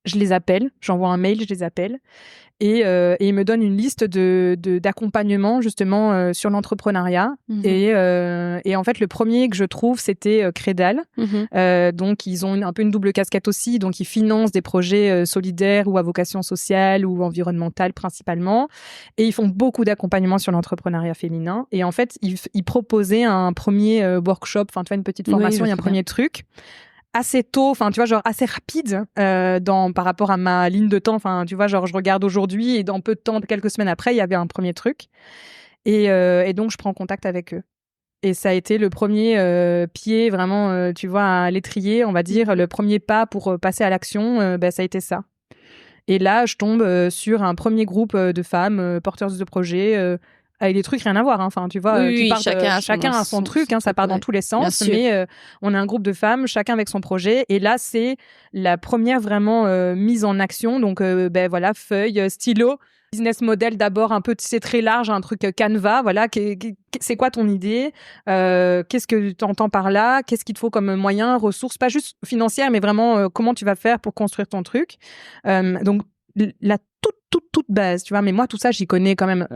Je les appelle, j'envoie un mail, je les appelle. Et ils me donnent une liste d'accompagnement justement sur l'entrepreneuriat. Et en fait, le premier que je trouve, c'était Crédal. Donc, ils ont un peu une double casquette aussi. Donc, ils financent des projets solidaires ou à vocation sociale ou environnementale principalement. Et ils font beaucoup d'accompagnement sur l'entrepreneuriat féminin. Et en fait, ils proposaient un premier workshop, une petite formation et un premier truc. Assez tôt, tu vois, genre assez rapide par rapport à ma ligne de temps. Tu vois, genre je regarde aujourd'hui et dans peu de temps, quelques semaines après, il y avait un premier truc. Et donc, je prends contact avec eux. Et ça a été le premier pied vraiment, tu vois, à l'étrier, on va dire, le premier pas pour passer à l'action, ça a été ça. Et là, je tombe sur un premier groupe de femmes porteuses de projets avec des trucs rien à voir. Hein. Enfin, tu vois, chacun a son truc, hein, ça part dans tous les sens. Mais on est un groupe de femmes, chacun avec son projet. Et là, c'est la première vraiment mise en action. Donc, voilà, feuille, stylo. Business model d'abord un peu, c'est très large, un truc Canva, voilà, c'est quoi ton idée, qu'est-ce que tu entends par là, qu'est-ce qu'il te faut comme moyens, ressources, pas juste financières, mais vraiment comment tu vas faire pour construire ton truc. Donc la toute base, tu vois, mais moi tout ça j'y connais quand même,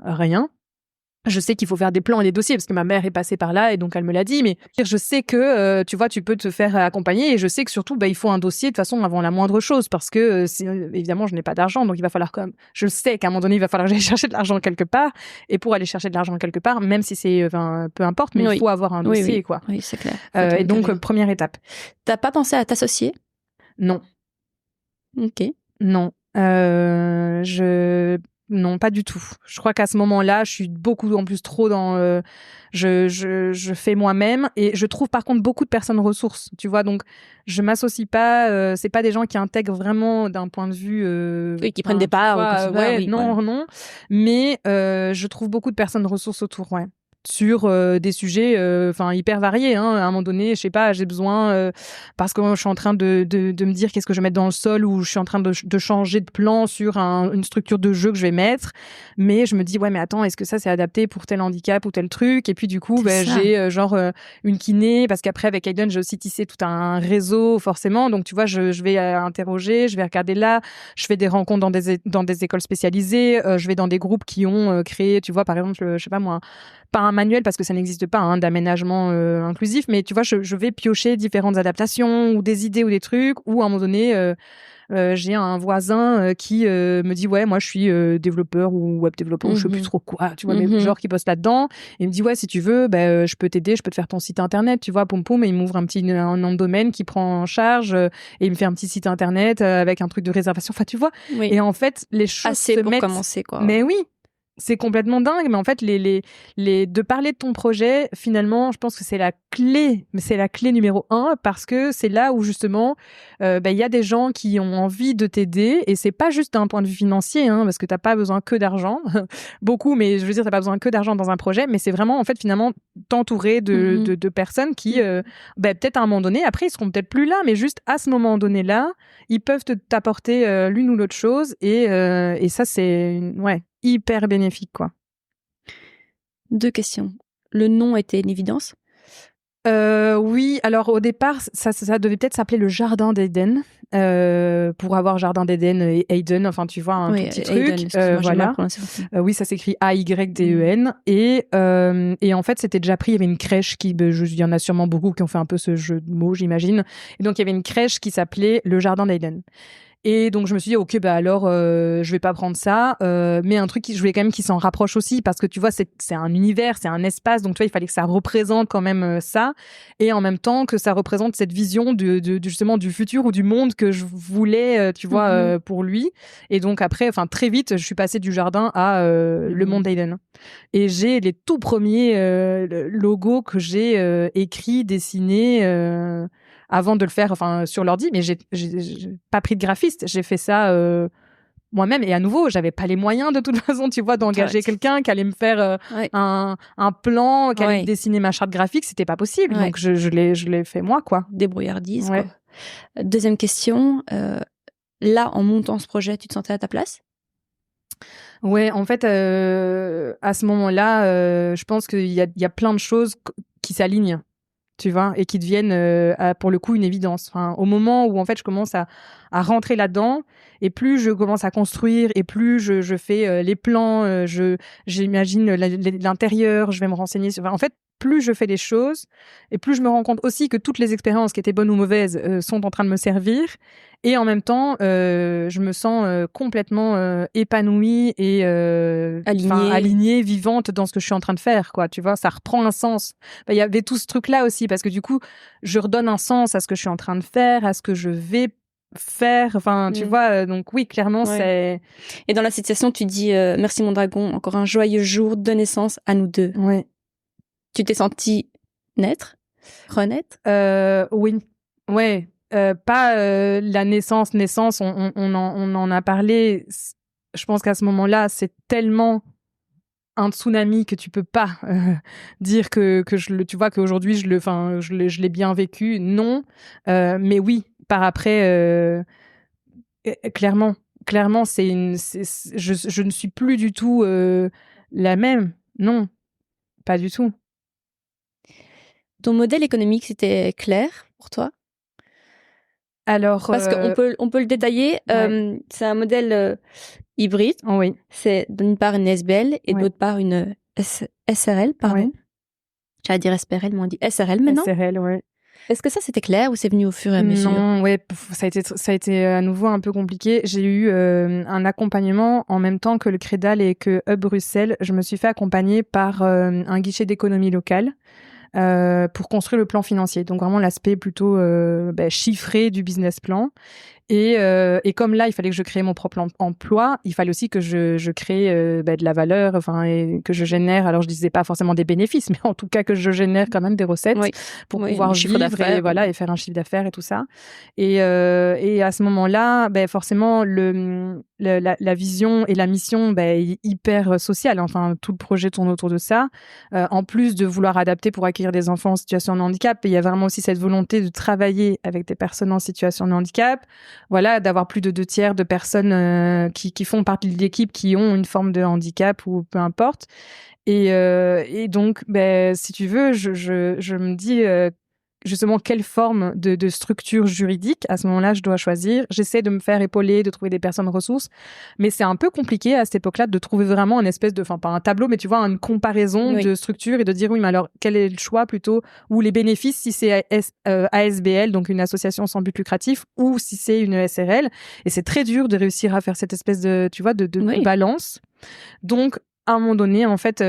rien. Je sais qu'il faut faire des plans et des dossiers parce que ma mère est passée par là et donc elle me l'a dit. Mais je sais que tu vois, tu peux te faire accompagner et je sais que surtout, il faut un dossier de toute façon avant la moindre chose parce que évidemment, je n'ai pas d'argent, donc il va falloir quand même. Je sais qu'à un moment donné, il va falloir que j'aille chercher de l'argent quelque part. Et pour aller chercher de l'argent quelque part, même si c'est, peu importe, mais il faut avoir un dossier, quoi. Oui, c'est clair. Et donc première étape. T'as pas pensé à t'associer? Non. Ok. Non. Non, pas du tout. Je crois qu'à ce moment-là, je suis beaucoup en plus trop dans je fais moi-même et je trouve par contre beaucoup de personnes ressources, tu vois. Donc je m'associe pas, c'est pas des gens qui intègrent vraiment d'un point de vue qui prennent des parts non. Mais je trouve beaucoup de personnes ressources autour, ouais. Sur des sujets hyper variés, hein. À un moment donné, je sais pas, j'ai besoin parce que je suis en train de me dire qu'est-ce que je vais mettre dans le sol ou je suis en train de changer de plan sur une structure de jeu que je vais mettre, mais je me dis ouais mais attends, est-ce que ça c'est adapté pour tel handicap ou tel truc, et puis du coup j'ai une kiné parce qu'après avec Aiden j'ai aussi tissé tout un réseau forcément, donc tu vois je vais interroger, je vais regarder là, je fais des rencontres dans des écoles spécialisées, je vais dans des groupes qui ont créé, tu vois par exemple je sais pas moi, pas un manuel parce que ça n'existe pas, hein, d'aménagement inclusif, mais tu vois, je vais piocher différentes adaptations ou des idées ou des trucs, ou à un moment donné, j'ai un voisin qui me dit ouais, moi je suis développeur ou web développeur, ou je sais plus trop quoi, tu vois, mais genre qui bosse là-dedans, et il me dit ouais, si tu veux, je peux t'aider, je peux te faire ton site internet, tu vois, poum poum, et il m'ouvre un nom de domaine qui prend en charge et il me fait un petit site internet avec un truc de réservation, enfin tu vois, et en fait les choses assez pour commencer, quoi. Mais oui. C'est complètement dingue, mais en fait, de parler de ton projet, finalement, je pense que c'est la clé, mais c'est la clé numéro 1, parce que c'est là où justement, il y a des gens qui ont envie de t'aider, et c'est pas juste d'un point de vue financier, hein, parce que t'as pas besoin que d'argent, beaucoup, mais je veux dire, t'as pas besoin que d'argent dans un projet, mais c'est vraiment, en fait, finalement, t'entourer de personnes qui, peut-être à un moment donné, après, ils seront peut-être plus là, mais juste à ce moment donné-là, ils peuvent t'apporter l'une ou l'autre chose, et ça, c'est, hyper bénéfique, quoi. 2 questions. Le nom était une évidence? Oui, alors au départ, ça devait peut-être s'appeler le Jardin d'Eden, pour avoir Jardin d'Eden et Aiden, enfin tu vois, un tout petit truc. Voilà. Oui, ça s'écrit A-Y-D-E-N. Et en fait, c'était déjà pris, il y avait une crèche il y en a sûrement beaucoup qui ont fait un peu ce jeu de mots, j'imagine. Et donc, il y avait une crèche qui s'appelait le Jardin d'Aiden. Et donc je me suis dit ok, alors je vais pas prendre ça, mais un truc je voulais quand même qu'il s'en rapproche aussi, parce que tu vois c'est un univers, c'est un espace, donc tu vois il fallait que ça représente quand même ça, et en même temps que ça représente cette vision justement du futur ou du monde que je voulais, tu vois, pour lui. Et donc après, très vite je suis passée du jardin à le monde d'Aiden, et j'ai les tout premiers logos que j'ai écrits, dessinés avant de le faire sur l'ordi, mais j'ai pas pris de graphiste, j'ai fait ça moi-même, et à nouveau j'avais pas les moyens de toute façon, tu vois, d'engager quelqu'un qui allait me faire un plan, qui allait dessiner ma charte graphique, c'était pas possible, donc je l'ai fait moi, quoi. Débrouillardise, quoi. Deuxième question, là en montant ce projet, tu te sentais à ta place? Ouais, en fait à ce moment-là, je pense qu'il y a plein de choses qui s'alignent, tu vois, et qui deviennent pour le coup une évidence. Au moment où en fait je commence à rentrer là-dedans, et plus je commence à construire, et plus je fais les plans, j'imagine l'intérieur, je vais me renseigner sur. En fait, plus je fais des choses, et plus je me rends compte aussi que toutes les expériences qui étaient bonnes ou mauvaises sont en train de me servir, et en même temps je me sens complètement épanouie et alignée, vivante dans ce que je suis en train de faire, quoi. Tu vois, ça reprend un sens. Il y avait tout ce truc-là aussi, parce que du coup, je redonne un sens à ce que je suis en train de faire, à ce que je vais faire. Tu vois, donc oui, clairement, c'est... Et dans la citation, tu dis merci mon dragon, encore un joyeux jour de naissance à nous deux. Ouais. Tu t'es sentie naître, renaître? Oui. Ouais. Pas la naissance, on en a parlé. Je pense qu'à ce moment-là, c'est tellement un tsunami que tu peux pas dire que tu vois qu'aujourd'hui je l'ai bien vécu. Non, mais oui, par après, clairement, je ne suis plus du tout la même. Non, pas du tout. Ton modèle économique, c'était clair pour toi? Alors, parce qu'on peut le détailler. Ouais. C'est un modèle hybride. Oui. C'est d'une part une SBL et Ouais. d'autre part une SRL, pardon. Ouais. J'allais dire SPRL, mais on dit SRL maintenant. SRL, ouais. Est-ce que ça c'était clair ou c'est venu au fur et à mesure? Non, ouais, ça a été à nouveau un peu compliqué. J'ai eu un accompagnement en même temps que le Crédal et que Hub Bruxelles. Je me suis fait accompagner par un guichet d'économie locale pour construire le plan financier. Donc vraiment l'aspect plutôt chiffré du business plan. Et comme là, il fallait que je crée mon propre emploi, il fallait aussi que je crée de la valeur, et que je génère. Alors, je disais pas forcément des bénéfices, mais en tout cas que je génère quand même des recettes pour pouvoir vivre et faire un chiffre d'affaires et tout ça. Et à ce moment-là, forcément, la vision et la mission est hyper sociale. Enfin, tout le projet tourne autour de ça. En plus de vouloir adapter pour accueillir des enfants en situation de handicap, il y a vraiment aussi cette volonté de travailler avec des personnes en situation de handicap. Voilà, d'avoir plus de 2/3 de personnes qui font partie de l'équipe qui ont une forme de handicap ou peu importe. Et donc, si tu veux, je me dis justement quelle forme de structure juridique à ce moment-là je dois choisir. J'essaie de me faire épauler, de trouver des personnes ressources, mais c'est un peu compliqué à cette époque-là de trouver vraiment un espèce de, enfin pas un tableau, mais tu vois, une comparaison de structure et de dire oui, mais alors quel est le choix plutôt, ou les bénéfices si c'est ASBL, donc une association sans but lucratif, ou si c'est une SRL. Et c'est très dur de réussir à faire cette espèce de, tu vois, de balance. Donc à un moment donné, en fait,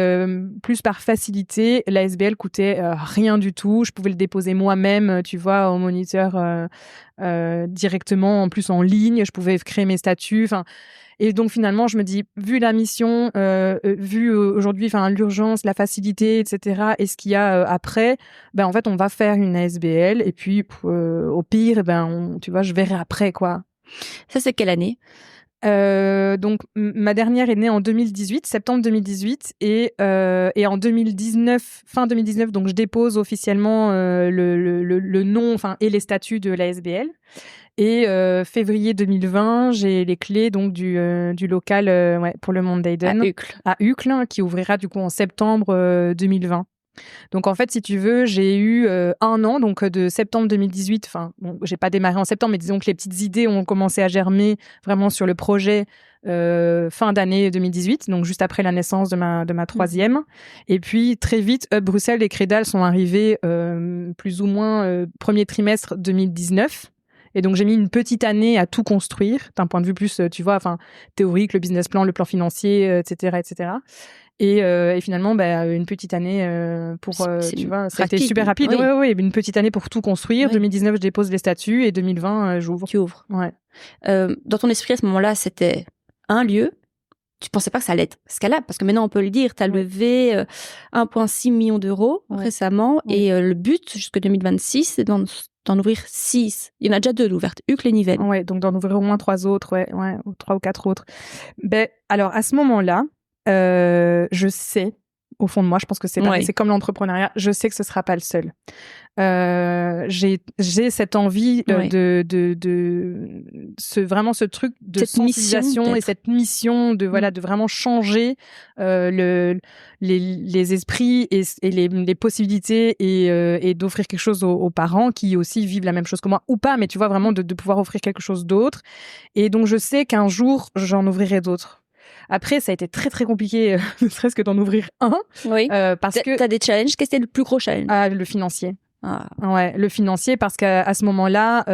plus par facilité, la SBL coûtait rien du tout. Je pouvais le déposer moi-même, tu vois, au moniteur directement, en plus en ligne. Je pouvais créer mes statuts. Enfin, et donc finalement, je me dis, vu la mission, vu aujourd'hui, enfin l'urgence, la facilité, etc. Et ce qu'il y a après, en fait, on va faire une ASBL. Et puis, au pire, tu vois, je verrai après, quoi. Ça, c'est quelle année? Donc ma dernière est née en 2018, septembre 2018, et en 2019, fin 2019, donc je dépose officiellement le nom, enfin, et les statuts de la SBL. Et février 2020, j'ai les clés donc du local pour le Monde d'Aiden à Uccle, qui ouvrira du coup en septembre 2020. Donc en fait, si tu veux, j'ai eu 1 an, donc de septembre 2018. Enfin, bon, j'ai pas démarré en septembre, mais disons que les petites idées ont commencé à germer vraiment sur le projet fin d'année 2018, donc juste après la naissance de ma troisième. Et puis très vite, Hub Bruxelles et Crédal sont arrivés plus ou moins premier trimestre 2019. Et donc j'ai mis une petite année à tout construire, d'un point de vue plus, tu vois, enfin théorique, le business plan, le plan financier, etc., etc. Et finalement, une petite année pour, tu vois, ça a été super rapide. Oui, une petite année pour tout construire. 2019, je dépose les statuts et 2020, j'ouvre. Tu ouvres. Ouais. Dans ton esprit, à ce moment-là, c'était un lieu. Tu pensais pas que ça allait être scalable, parce que maintenant on peut le dire, tu as levé 1,6 million d'euros récemment, et le but jusque 2026, c'est d'en ouvrir 6. Il y en a déjà 2 d'ouvertes, Uccle et Nivelles. Ouais, donc d'en ouvrir au moins 3 autres, 3 ou 4 autres. Alors à ce moment-là, je sais, au fond de moi, je pense que c'est comme l'entrepreneuriat, je sais que ce sera pas le seul. J'ai cette envie vraiment ce truc de cette sensibilisation et cette mission de de vraiment changer les esprits et les possibilités et d'offrir quelque chose aux parents qui aussi vivent la même chose que moi ou pas, mais tu vois vraiment de pouvoir offrir quelque chose d'autre. Et donc je sais qu'un jour j'en ouvrirai d'autres. Après, ça a été très très compliqué, ne serait-ce que d'en ouvrir un. Oui. Parce que t'as des challenges. Qu'est-ce que c'était le plus gros challenge? Le financier. Ouais, le financier, parce qu'à ce moment-là,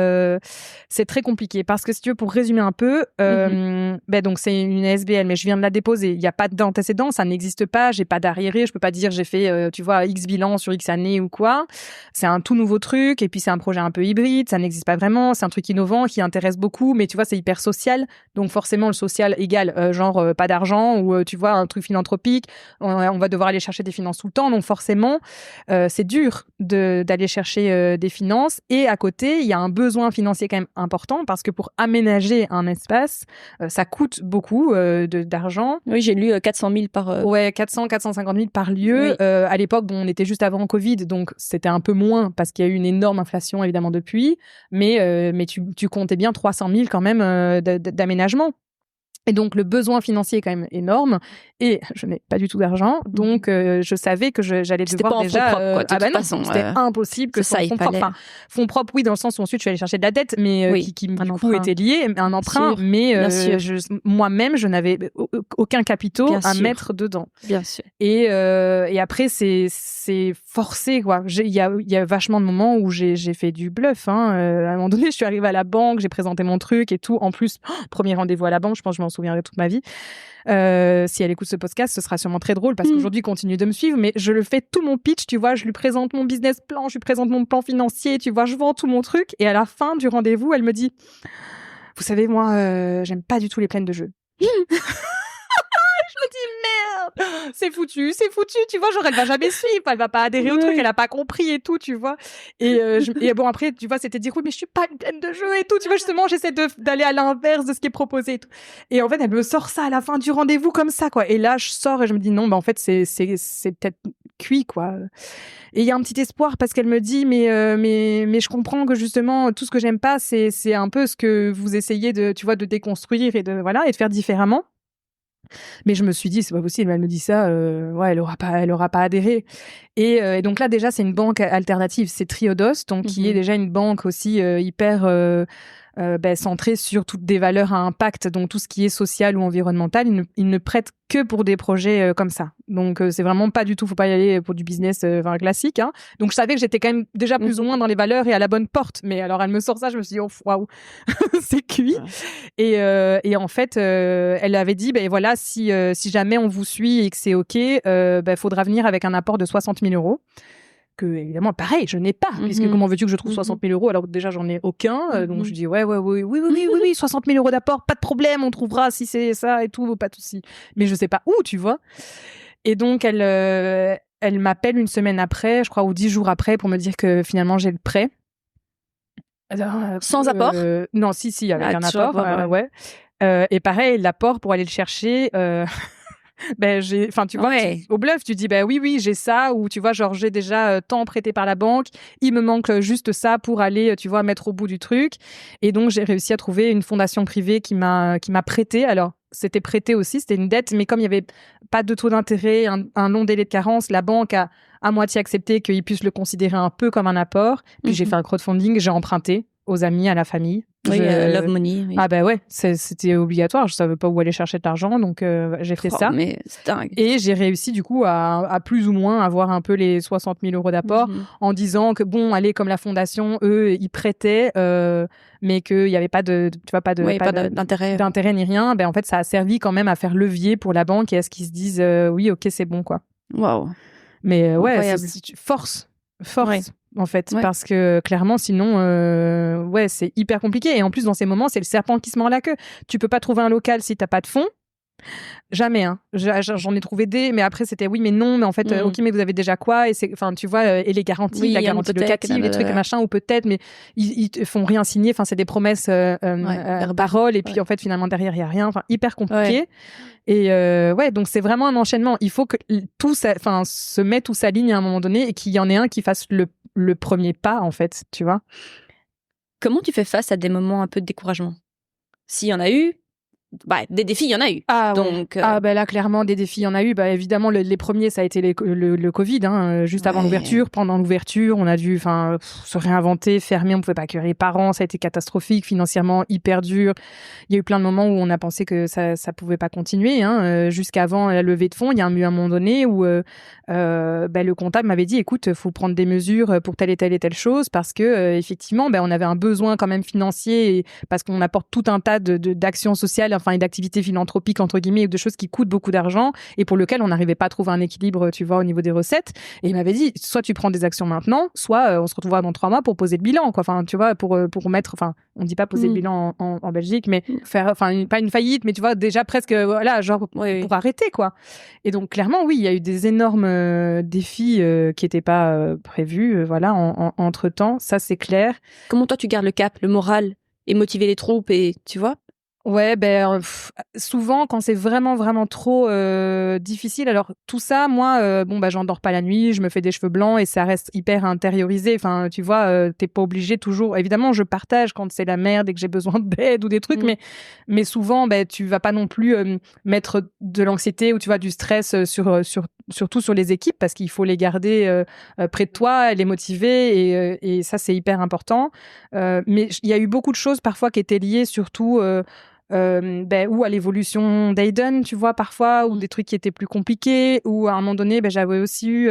c'est très compliqué. Parce que si tu veux, pour résumer un peu, donc c'est une SBL, mais je viens de la déposer. Il n'y a pas d'antécédent, ça n'existe pas. J'ai pas d'arriéré, je peux pas dire j'ai fait, tu vois, X bilan sur X années ou quoi. C'est un tout nouveau truc, et puis c'est un projet un peu hybride, ça n'existe pas vraiment. C'est un truc innovant qui intéresse beaucoup, mais tu vois, c'est hyper social. Donc forcément, le social égale genre pas d'argent, ou tu vois, un truc philanthropique. On va devoir aller chercher des finances tout le temps. Donc forcément, c'est dur d'aller aller chercher des finances. Et à côté, il y a un besoin financier quand même important parce que pour aménager un espace, ça coûte beaucoup d'argent. Oui, j'ai lu 400 000 par... Ouais, 450 000 par lieu. Oui. À l'époque, bon, on était juste avant Covid, donc c'était un peu moins parce qu'il y a eu une énorme inflation évidemment depuis. Mais tu comptais bien 300 000 quand même d'aménagement. Et donc, le besoin financier est quand même énorme. Et je n'ai pas du tout d'argent. Donc, je savais que j'allais devoir pas déjà... en fonds propres, quoi, de toute façon. C'était impossible que ça, fonds propres. Enfin, fonds propres, oui, dans le sens où ensuite, je suis allée chercher de la dette, mais qui du coup, était liée. Un emprunt. Sûr, mais moi-même, je n'avais aucun capitaux à mettre dedans. Bien sûr. Et après, c'est forcé, quoi. Il y a vachement de moments où j'ai fait du bluff. À un moment donné, je suis arrivée à la banque, j'ai présenté mon truc et tout. En plus, premier rendez-vous à la banque, je pense que je m'en souviendrai toute ma vie. Si elle écoute ce podcast, ce sera sûrement très drôle parce qu'aujourd'hui, il continue de me suivre, mais je le fais tout mon pitch, tu vois, je lui présente mon business plan, je lui présente mon plan financier, tu vois, je vends tout mon truc. Et à la fin du rendez-vous, elle me dit, vous savez, moi, j'aime pas du tout les plaines de jeu. Je me dis merde, c'est foutu, tu vois, genre elle va jamais suivre, elle va pas adhérer au truc, elle a pas compris et tout, tu vois. Et bon après, tu vois, c'était dire oui mais je suis pas une plaine de jeu et tout, tu vois, justement j'essaie d'aller à l'inverse de ce qui est proposé et tout. Et en fait elle me sort ça à la fin du rendez-vous comme ça quoi. Et là je sors et je me dis non, bah en fait c'est peut-être cuit quoi. Et il y a un petit espoir parce qu'elle me dit mais je comprends que justement tout ce que j'aime pas c'est un peu ce que vous essayez de, tu vois, de déconstruire et de faire différemment. Mais je me suis dit c'est pas possible, elle me dit ça, elle aura pas adhéré. Et donc là déjà c'est une banque alternative, c'est Triodos, donc qui est déjà une banque aussi hyper centrée sur toutes des valeurs à impact, donc tout ce qui est social ou environnemental, ils ne prêtent que pour des projets comme ça. Donc c'est vraiment pas du tout, faut pas y aller pour du business classique. Donc je savais que j'étais quand même déjà plus ou moins dans les valeurs et à la bonne porte. Mais alors elle me sort ça, je me suis dit oh waouh, c'est cuit. Ouais. Et en fait, elle avait dit voilà si jamais on vous suit et que c'est ok, faudra venir avec un apport de 60 000 €. Que évidemment pareil je n'ai pas puisque comment veux-tu que je trouve 60 000 € alors déjà j'en ai aucun donc je dis oui 60 000 € d'apport, pas de problème, on trouvera si c'est ça et tout, pas de souci, mais je sais pas où, tu vois. Et donc elle m'appelle une semaine après, je crois, ou 10 jours après pour me dire que finalement j'ai le prêt. Alors, sans apport? Non, si avec un apport, ouais. Et pareil l'apport pour aller le chercher tu vois, au bluff, tu dis, oui, j'ai ça, ou tu vois, genre, j'ai déjà tant prêté par la banque, il me manque juste ça pour aller, tu vois, mettre au bout du truc. Et donc, j'ai réussi à trouver une fondation privée qui m'a prêté. Alors, c'était prêté aussi, c'était une dette, mais comme il n'y avait pas de taux d'intérêt, un long délai de carence, la banque a à moitié accepté qu'ils puissent le considérer un peu comme un apport. Puis j'ai fait un crowdfunding, j'ai emprunté aux amis, à la famille. Oui, Love Money. Oui. Ah ouais, c'était obligatoire. Je savais pas où aller chercher de l'argent, donc j'ai fait ça. Mais c'est dingue. Et j'ai réussi du coup à plus ou moins avoir un peu les 60 000 € d'apport en disant que bon, allez, comme la fondation, eux, ils prêtaient, mais qu'il y avait pas d'intérêt ni rien. En fait, ça a servi quand même à faire levier pour la banque et à ce qu'ils se disent oui, ok, c'est bon quoi. Waouh. Mais force. Ouais. En fait, parce que clairement, sinon, c'est hyper compliqué. Et en plus, dans ces moments, c'est le serpent qui se mord la queue. Tu peux pas trouver un local si t'as pas de fonds. Jamais, j'en ai trouvé des, mais après c'était oui, mais non, mais en fait, ok, mais vous avez déjà quoi? Et c'est, enfin, tu vois, et les garanties, la garantie locative, les trucs machin, ou peut-être, mais ils font rien signer. Enfin, c'est des promesses paroles, et puis en fait, finalement derrière il y a rien. Enfin, hyper compliqué. Ouais. Et donc c'est vraiment un enchaînement. Il faut que tout se mette ou s'aligne à un moment donné, et qu'il y en ait un qui fasse le premier pas, en fait, tu vois. Comment tu fais face à des moments un peu de découragement? S'il y en a eu, des défis, il y en a eu. Donc, là, clairement, des défis, il y en a eu. Évidemment, les premiers, ça a été le Covid, juste avant l'ouverture. Pendant l'ouverture, on a dû se réinventer, fermer, on pouvait pas accueillir les parents. Ça a été catastrophique, financièrement hyper dur. Il y a eu plein de moments où on a pensé que ça pouvait pas continuer. Jusqu'avant la levée de fonds, il y a eu un moment donné où le comptable m'avait dit, écoute, faut prendre des mesures pour telle et telle chose, parce que effectivement, on avait un besoin quand même financier, parce qu'on apporte tout un tas d'actions sociales, enfin, d'activités philanthropiques, entre guillemets, ou de choses qui coûtent beaucoup d'argent et pour lesquelles on n'arrivait pas à trouver un équilibre, tu vois, au niveau des recettes. Et il m'avait dit, soit tu prends des actions maintenant, soit on se retrouvera dans 3 mois pour poser le bilan, quoi. Enfin, tu vois, pour mettre, enfin, on dit pas poser le bilan en Belgique, mais faire, enfin, pas une faillite, mais tu vois, déjà presque, voilà, genre, pour arrêter, quoi. Et donc, clairement, oui, il y a eu des énormes défis qui étaient pas prévus, voilà, entre temps. Ça, c'est clair. Comment toi, tu gardes le cap, le moral et motiver les troupes et, tu vois? Ouais, souvent quand c'est vraiment vraiment trop difficile. Alors tout ça, moi, j'endors pas la nuit, je me fais des cheveux blancs et ça reste hyper intériorisé. Enfin, tu vois, t'es pas obligé toujours. Évidemment, je partage quand c'est la merde et que j'ai besoin d'aide ou des trucs, mais souvent, tu vas pas non plus mettre de l'anxiété ou tu vois du stress surtout sur les équipes parce qu'il faut les garder près de toi, les motiver et ça c'est hyper important. Mais il y a eu beaucoup de choses parfois qui étaient liées surtout ou à l'évolution d'Aiden, tu vois, parfois, ou des trucs qui étaient plus compliqués, ou à un moment donné, j'avais aussi eu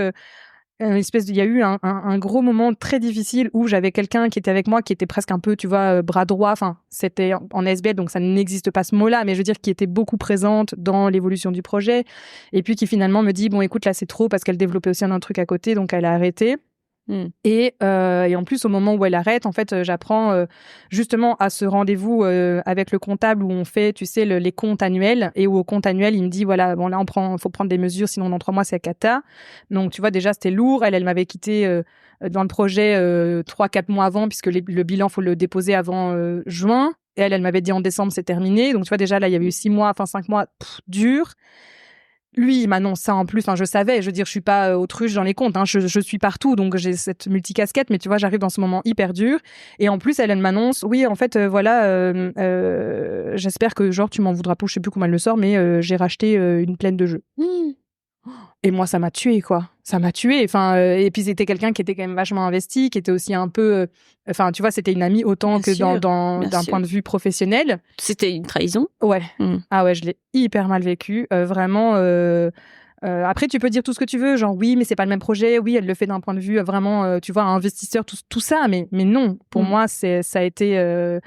il y a eu un gros moment très difficile où j'avais quelqu'un qui était avec moi, qui était presque un peu, tu vois, bras droit, enfin, c'était en ASBL, donc ça n'existe pas ce mot-là, mais je veux dire qui était beaucoup présente dans l'évolution du projet, et puis qui finalement me dit, bon, écoute, là, c'est trop, parce qu'elle développait aussi un truc à côté, donc elle a arrêté. Et en plus, au moment où elle arrête, en fait, j'apprends justement à ce rendez-vous avec le comptable où on fait, tu sais, les comptes annuels et où au compte annuel, il me dit, voilà, bon là, faut prendre des mesures, sinon dans 3 mois, c'est cata. Donc, tu vois, déjà, c'était lourd. Elle m'avait quitté dans le projet 3-4 mois avant, puisque le bilan, faut le déposer avant juin. Et elle m'avait dit en décembre, c'est terminé. Donc, tu vois, déjà, là, il y avait eu 5 mois durs. Lui, il m'annonce ça en plus. Enfin, je savais. Je veux dire, je suis pas autruche dans les comptes. Hein. Je suis partout, donc j'ai cette multicasquette. Mais tu vois, j'arrive dans ce moment hyper dur. Et en plus, elle m'annonce, oui, en fait, j'espère que genre tu m'en voudras pas. Je sais plus comment elle le sort, mais j'ai racheté une plaine de jeux. Et moi, ça m'a tué, quoi. Ça m'a tué. Enfin, et puis c'était quelqu'un qui était quand même vachement investi, qui était aussi un peu. Enfin, tu vois, c'était une amie autant que d'un point de vue professionnel. C'était une trahison. Ouais. Ah ouais, je l'ai hyper mal vécu. Vraiment. Après, tu peux dire tout ce que tu veux, genre oui, mais c'est pas le même projet. Oui, elle le fait d'un point de vue vraiment, tu vois, investisseur, tout ça. Mais non. Pour moi, ça a été.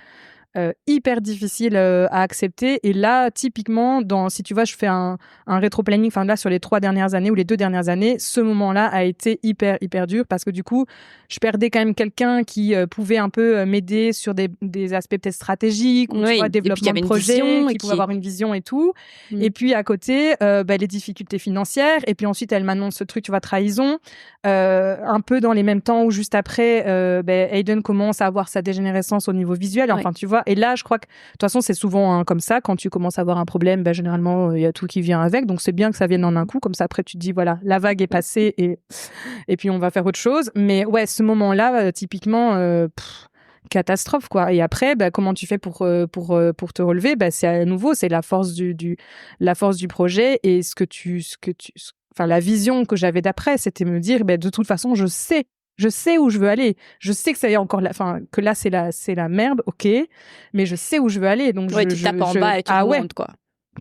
Hyper difficile à accepter. Et là, typiquement, si tu vois, je fais un rétro-planning, enfin là, sur les 3 dernières années ou les 2 dernières années, ce moment-là a été hyper, hyper dur parce que du coup, je perdais quand même quelqu'un qui pouvait un peu m'aider sur des aspects peut-être stratégiques, ou tu vois, développement de projet, qui pouvait avoir une vision et tout. Et puis, à côté, les difficultés financières. Et puis ensuite, elle m'annonce ce truc, tu vois, trahison. Un peu dans les mêmes temps où juste après, Aiden commence à avoir sa dégénérescence au niveau visuel. Enfin, tu vois. Et là, je crois que, de toute façon, c'est souvent comme ça. Quand tu commences à avoir un problème, généralement, il y a tout qui vient avec. Donc, c'est bien que ça vienne en un coup. Comme ça, après, tu te dis, voilà, la vague est passée et puis on va faire autre chose. Mais ouais, ce moment-là, typiquement, catastrophe, quoi. Et après, comment tu fais pour te relever? C'est à nouveau, c'est la force la force du projet et enfin, la vision que j'avais d'après, c'était me dire, de toute façon, je sais où je veux aller. Je sais que ça y est encore que là, c'est la merde, ok. Mais je sais où je veux aller. Donc, tu tapes en bas et tu remontes, quoi.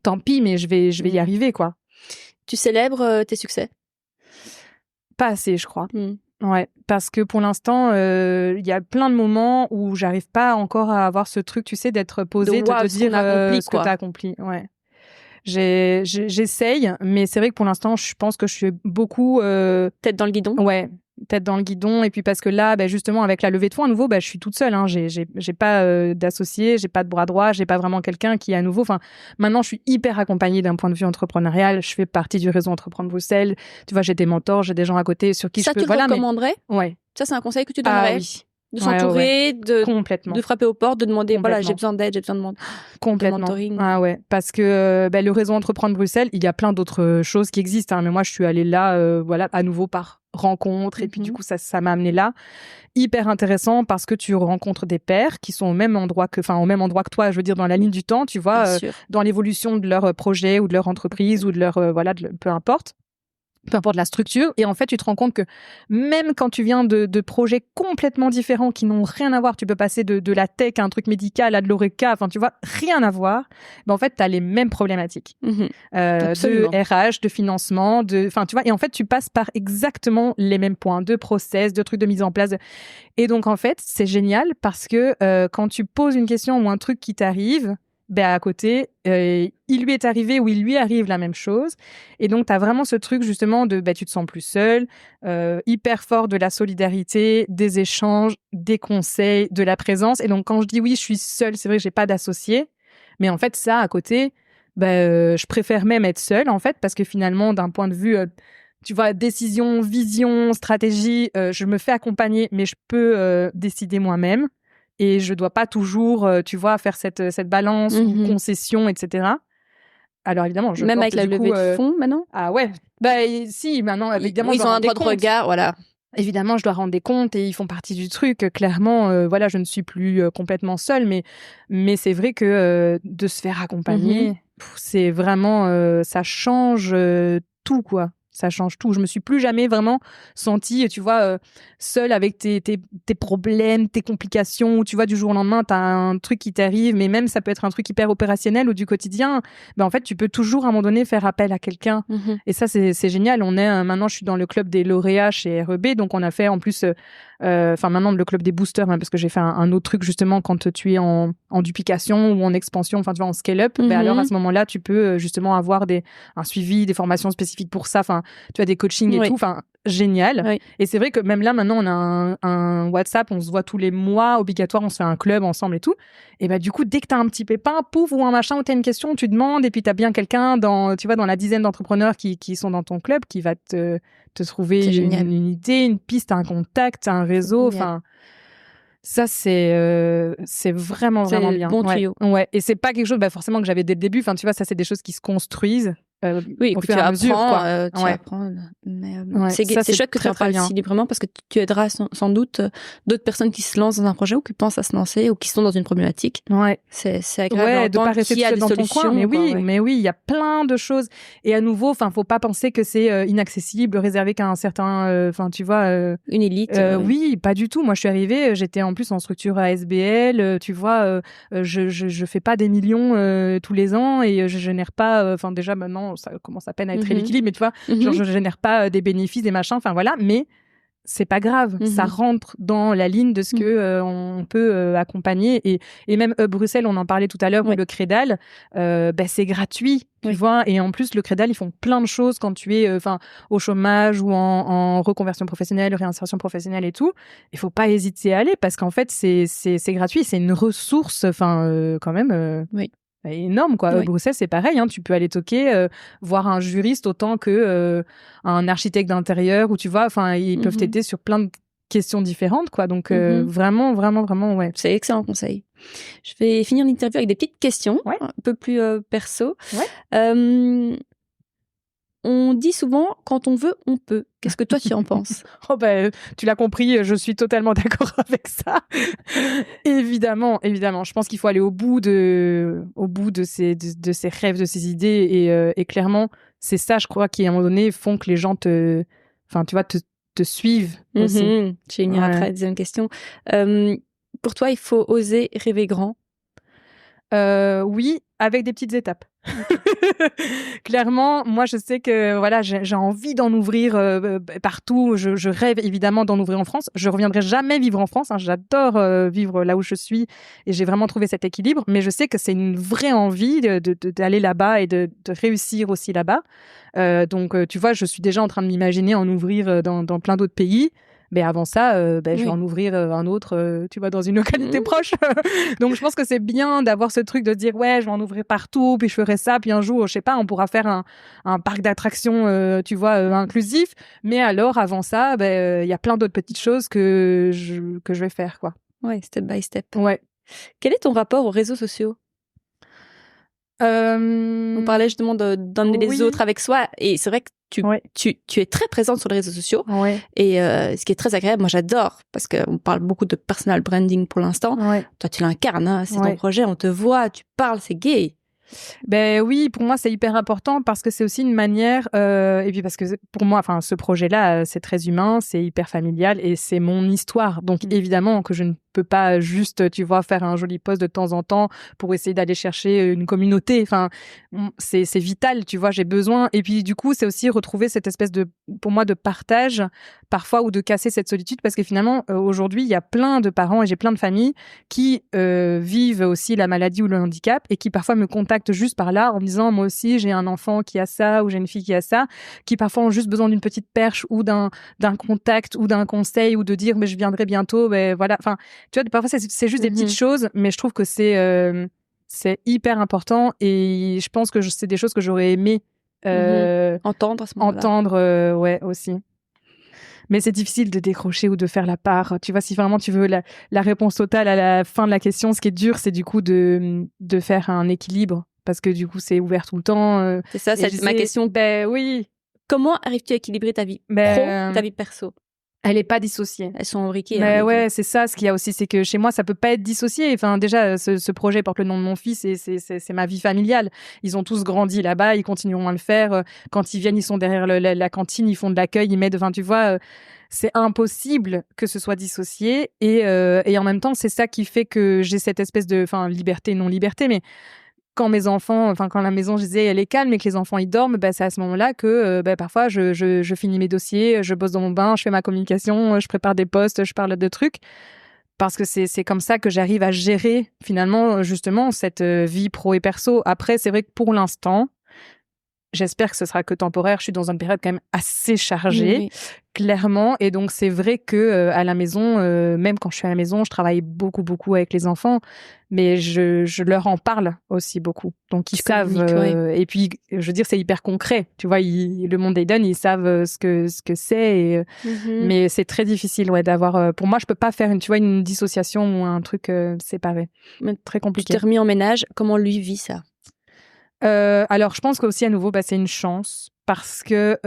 Tant pis, mais je vais y arriver, quoi. Tu célèbres tes succès? Pas assez, je crois. Ouais. Parce que pour l'instant, il y a plein de moments où j'arrive pas encore à avoir ce truc, tu sais, d'être posé, de te dire ce que t'as accompli. Ouais. J'essaye, mais c'est vrai que pour l'instant, je pense que je suis beaucoup tête dans le guidon. Ouais, tête dans le guidon. Et puis parce que là, justement, avec la levée de fonds, à nouveau, je suis toute seule. Hein. J'ai pas d'associé, j'ai pas de bras droit, j'ai pas vraiment quelqu'un qui, à nouveau. Enfin, maintenant, je suis hyper accompagnée d'un point de vue entrepreneurial. Je fais partie du réseau Entreprendre Bruxelles. Tu vois, j'ai des mentors, j'ai des gens à côté sur qui ça, je peux. Ça, tu le recommanderais? Ouais. Ça, c'est un conseil que tu donnerais? Ah oui. De s'entourer, complètement. De frapper aux portes, de demander, voilà, j'ai besoin d'aide, j'ai besoin de mentoring. Ah ouais, parce que le réseau Entreprendre Bruxelles, il y a plein d'autres choses qui existent, hein, mais moi je suis allée là, à nouveau par rencontre, et puis du coup ça m'a amené là. Hyper intéressant parce que tu rencontres des pairs qui sont au même endroit que toi, je veux dire dans la ligne du temps, tu vois, dans l'évolution de leur projet ou de leur entreprise ou de leur peu importe la structure. Et en fait, tu te rends compte que même quand tu viens de projets complètement différents qui n'ont rien à voir, tu peux passer de la tech à un truc médical, à de l'oreca, enfin, tu vois, rien à voir. En fait, tu as les mêmes problématiques. De RH, de financement, enfin, tu vois, et en fait, tu passes par exactement les mêmes points, de process, de trucs de mise en place. Et donc, en fait, c'est génial parce que quand tu poses une question ou un truc qui t'arrive, à côté, il lui est arrivé ou il lui arrive la même chose. Et donc, tu as vraiment ce truc justement de tu te sens plus seul, hyper fort de la solidarité, des échanges, des conseils, de la présence. Et donc, quand je dis oui, je suis seule, c'est vrai que j'ai pas d'associé. Mais en fait, ça, à côté, je préfère même être seule, en fait, parce que finalement, d'un point de vue, tu vois, décision, vision, stratégie, je me fais accompagner, mais je peux décider moi-même. Et je dois pas toujours, tu vois, faire cette balance ou concession, etc. Alors évidemment, je même porte, avec la levée de fonds maintenant. Ah ouais, si maintenant évidemment ils ont un droit de regard, voilà. Évidemment, je dois rendre des comptes et ils font partie du truc. Clairement, voilà, je ne suis plus complètement seule, mais c'est vrai que de se faire accompagner, c'est vraiment ça change tout, quoi. Ça change tout. Je me suis plus jamais vraiment sentie, tu vois, seule avec tes problèmes, tes complications, où tu vois, du jour au lendemain, t'as un truc qui t'arrive, mais même ça peut être un truc hyper opérationnel ou du quotidien. En fait, tu peux toujours, à un moment donné, faire appel à quelqu'un. Et ça, c'est génial. On est, maintenant, je suis dans le club des lauréats chez REB, donc on a fait, en plus, maintenant, le club des boosters, hein, parce que j'ai fait un autre truc, justement, quand tu es en duplication ou en expansion, enfin, tu vois, en scale-up, alors, à ce moment-là, tu peux, justement, avoir un suivi, des formations spécifiques pour ça, enfin, tu as des coachings et tout, enfin, génial. Oui. Et c'est vrai que même là, maintenant, on a un WhatsApp, on se voit tous les mois, obligatoire, on se fait un club ensemble et tout. Et du coup, dès que tu as un petit pépin, pouf, ou un machin, ou tu as une question, tu demandes, et puis tu as bien quelqu'un dans la dizaine d'entrepreneurs qui sont dans ton club, qui va te trouver une idée, une piste, un contact, un réseau, enfin... Ça, c'est vraiment bien. Bon tuyau. Ouais. Et c'est pas quelque chose, forcément, que j'avais dès le début. Enfin, tu vois, ça, c'est des choses qui se construisent. Oui, au fur et à mesure, quoi. Tu apprends. Mais c'est chouette que tu en parles si librement, parce que tu aideras sans doute d'autres personnes qui se lancent dans un projet ou qui pensent à se lancer ou qui sont dans une problématique. Ouais. C'est agréable de pas rester seul dans ton coin. Mais oui, il y a plein de choses. Et à nouveau, enfin, faut pas penser que c'est inaccessible, réservé qu'à un certain, tu vois, une élite. Oui, pas du tout. Moi, je suis arrivée, j'étais en plus en structure ASBL, tu vois, je fais pas des millions tous les ans et je génère pas, enfin, déjà maintenant, ça commence à peine à être à l'équilibre, mais tu vois, genre, je génère pas des bénéfices, des machins, enfin voilà, mais c'est pas grave, ça rentre dans la ligne de ce que on peut accompagner. Et même Bruxelles, on en parlait tout à l'heure, le Crédal, c'est gratuit, tu vois, et en plus le Crédal, ils font plein de choses quand tu es au chômage ou en reconversion professionnelle, réinsertion professionnelle et tout. Il faut pas hésiter à aller parce qu'en fait c'est gratuit, c'est une ressource, quand même. Énorme, quoi. Oui. Bruxelles, c'est pareil, hein. Tu peux aller toquer, voir un juriste autant que un architecte d'intérieur, ou tu vois, enfin, ils peuvent t'aider sur plein de questions différentes, quoi. Donc, vraiment, vraiment, vraiment, ouais. C'est excellent conseil. Je vais finir l'interview avec des petites questions, un peu plus perso. On dit souvent, quand on veut, on peut. Qu'est-ce que toi, tu en penses? Tu l'as compris, je suis totalement d'accord avec ça. Évidemment. Je pense qu'il faut aller au bout de ces rêves, de ces idées. Et clairement, c'est ça, je crois, qui, à un moment donné, font que les gens te suivent aussi. Génial. Après, deuxième question. Pour toi, il faut oser rêver grand? Oui, avec des petites étapes. Clairement, moi, je sais que voilà, j'ai envie d'en ouvrir partout. Je rêve évidemment d'en ouvrir en France. Je reviendrai jamais vivre en France, hein. J'adore vivre là où je suis et j'ai vraiment trouvé cet équilibre. Mais je sais que c'est une vraie envie d'aller là-bas et de réussir aussi là-bas. Donc, tu vois, je suis déjà en train de m'imaginer en ouvrir dans plein d'autres pays. Mais avant ça, je vais en ouvrir un autre, tu vois, dans une localité proche. Donc, je pense que c'est bien d'avoir ce truc de dire, ouais, je vais en ouvrir partout, puis je ferai ça, puis un jour, je sais pas, on pourra faire un parc d'attractions, tu vois, inclusif. Mais alors, avant ça, il y a plein d'autres petites choses que je vais faire, quoi. Ouais, step by step. Ouais. Quel est ton rapport aux réseaux sociaux? On parlait justement d'emmener les autres avec soi, et c'est vrai que tu es très présente sur les réseaux sociaux. Et ce qui est très agréable, moi j'adore, parce qu'on parle beaucoup de personal branding pour l'instant. Toi tu l'incarnes, hein, c'est ton projet, on te voit, tu parles, c'est gay. Oui, pour moi c'est hyper important parce que c'est aussi une manière et puis parce que pour moi, enfin, ce projet-là, c'est très humain, c'est hyper familial et c'est mon histoire. Donc évidemment que je ne peux pas juste, tu vois, faire un joli post de temps en temps pour essayer d'aller chercher une communauté. Enfin, c'est vital, tu vois, j'ai besoin. Et puis, du coup, c'est aussi retrouver cette espèce de, pour moi, de partage, parfois, ou de casser cette solitude, parce que finalement, aujourd'hui, il y a plein de parents et j'ai plein de familles qui vivent aussi la maladie ou le handicap et qui parfois me contactent juste par là en me disant, moi aussi, j'ai un enfant qui a ça ou j'ai une fille qui a ça, qui parfois ont juste besoin d'une petite perche ou d'un contact ou d'un conseil ou de dire, mais je viendrai bientôt, ben voilà. Enfin, tu vois, parfois, c'est juste des petites choses, mais je trouve que c'est hyper important et je pense que c'est des choses que j'aurais aimé entendre à ce moment-là. Entendre, ouais, aussi. Mais c'est difficile de décrocher ou de faire la part. Tu vois, si vraiment tu veux la réponse totale à la fin de la question, ce qui est dur, c'est du coup de faire un équilibre. Parce que du coup, c'est ouvert tout le temps. C'est ça, c'est ma question. Ben oui. Comment arrives-tu à équilibrer ta vie pro, ta vie perso? Elle est pas dissociée. Elles sont imbriquées. Mais ouais, c'est ça. Ce qu'il y a aussi, c'est que chez moi, ça peut pas être dissocié. Enfin, déjà, ce projet porte le nom de mon fils et c'est ma vie familiale. Ils ont tous grandi là-bas, ils continueront à le faire. Quand ils viennent, ils sont derrière la cantine, ils font de l'accueil, ils mettent. Enfin, tu vois, c'est impossible que ce soit dissocié. Et en même temps, c'est ça qui fait que j'ai cette espèce de, enfin, liberté, non liberté, mais quand mes enfants, enfin quand la maison, je disais, elle est calme et que les enfants ils dorment, bah, c'est à ce moment-là que parfois je finis mes dossiers, je bosse dans mon bain, je fais ma communication, je prépare des posts, je parle de trucs. Parce que c'est comme ça que j'arrive à gérer finalement justement cette vie pro et perso. Après, c'est vrai que pour l'instant, j'espère que ce sera que temporaire. Je suis dans une période quand même assez chargée, clairement. Et donc, c'est vrai que à la maison, même quand je suis à la maison, je travaille beaucoup avec les enfants. Mais je leur en parle aussi beaucoup. Donc, ils savent. Et puis, je veux dire, c'est hyper concret. Tu vois, le monde d'Aiden, ils savent ce que c'est. Mais c'est très difficile, ouais, d'avoir. Pour moi, je peux pas faire une dissociation ou un truc séparé. Mais très compliqué. Tu t'es remis en ménage. Comment lui vit ça? Alors, je pense qu'aussi, à nouveau, c'est une chance parce que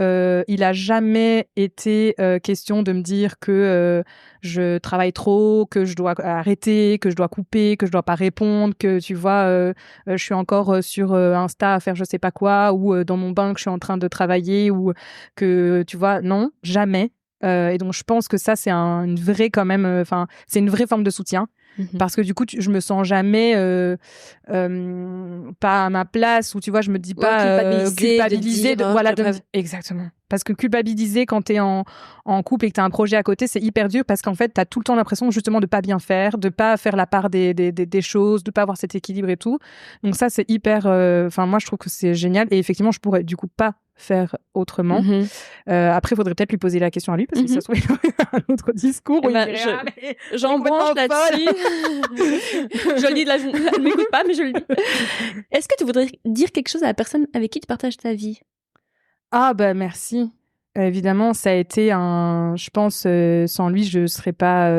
il a jamais été question de me dire que je travaille trop, que je dois arrêter, que je dois couper, que je dois pas répondre, que tu vois, je suis encore sur Insta à faire je sais pas quoi ou dans mon bain que je suis en train de travailler ou que tu vois, non, jamais. Et donc, je pense que ça, c'est une vraie quand même. Enfin, c'est une vraie forme de soutien. Parce que du coup, je me sens jamais pas à ma place ou tu vois, je me dis pas culpabiliser exactement. Parce que culpabiliser quand t'es en couple et que t'as un projet à côté, c'est hyper dur parce qu'en fait, t'as tout le temps l'impression justement de pas bien faire, de pas faire la part des choses, de pas avoir cet équilibre et tout. Donc ça, c'est hyper. Enfin, moi, je trouve que c'est génial et effectivement, je pourrais du coup pas faire autrement. Après, il faudrait peut-être lui poser la question à lui parce que ça se trouve un autre discours. J'embranche là-dessus. Je le dis, là, je ne m'écoute pas, mais je le dis. Est-ce que tu voudrais dire quelque chose à la personne avec qui tu partages ta vie? Ah bah merci. Évidemment, ça a été je pense, sans lui, je serais pas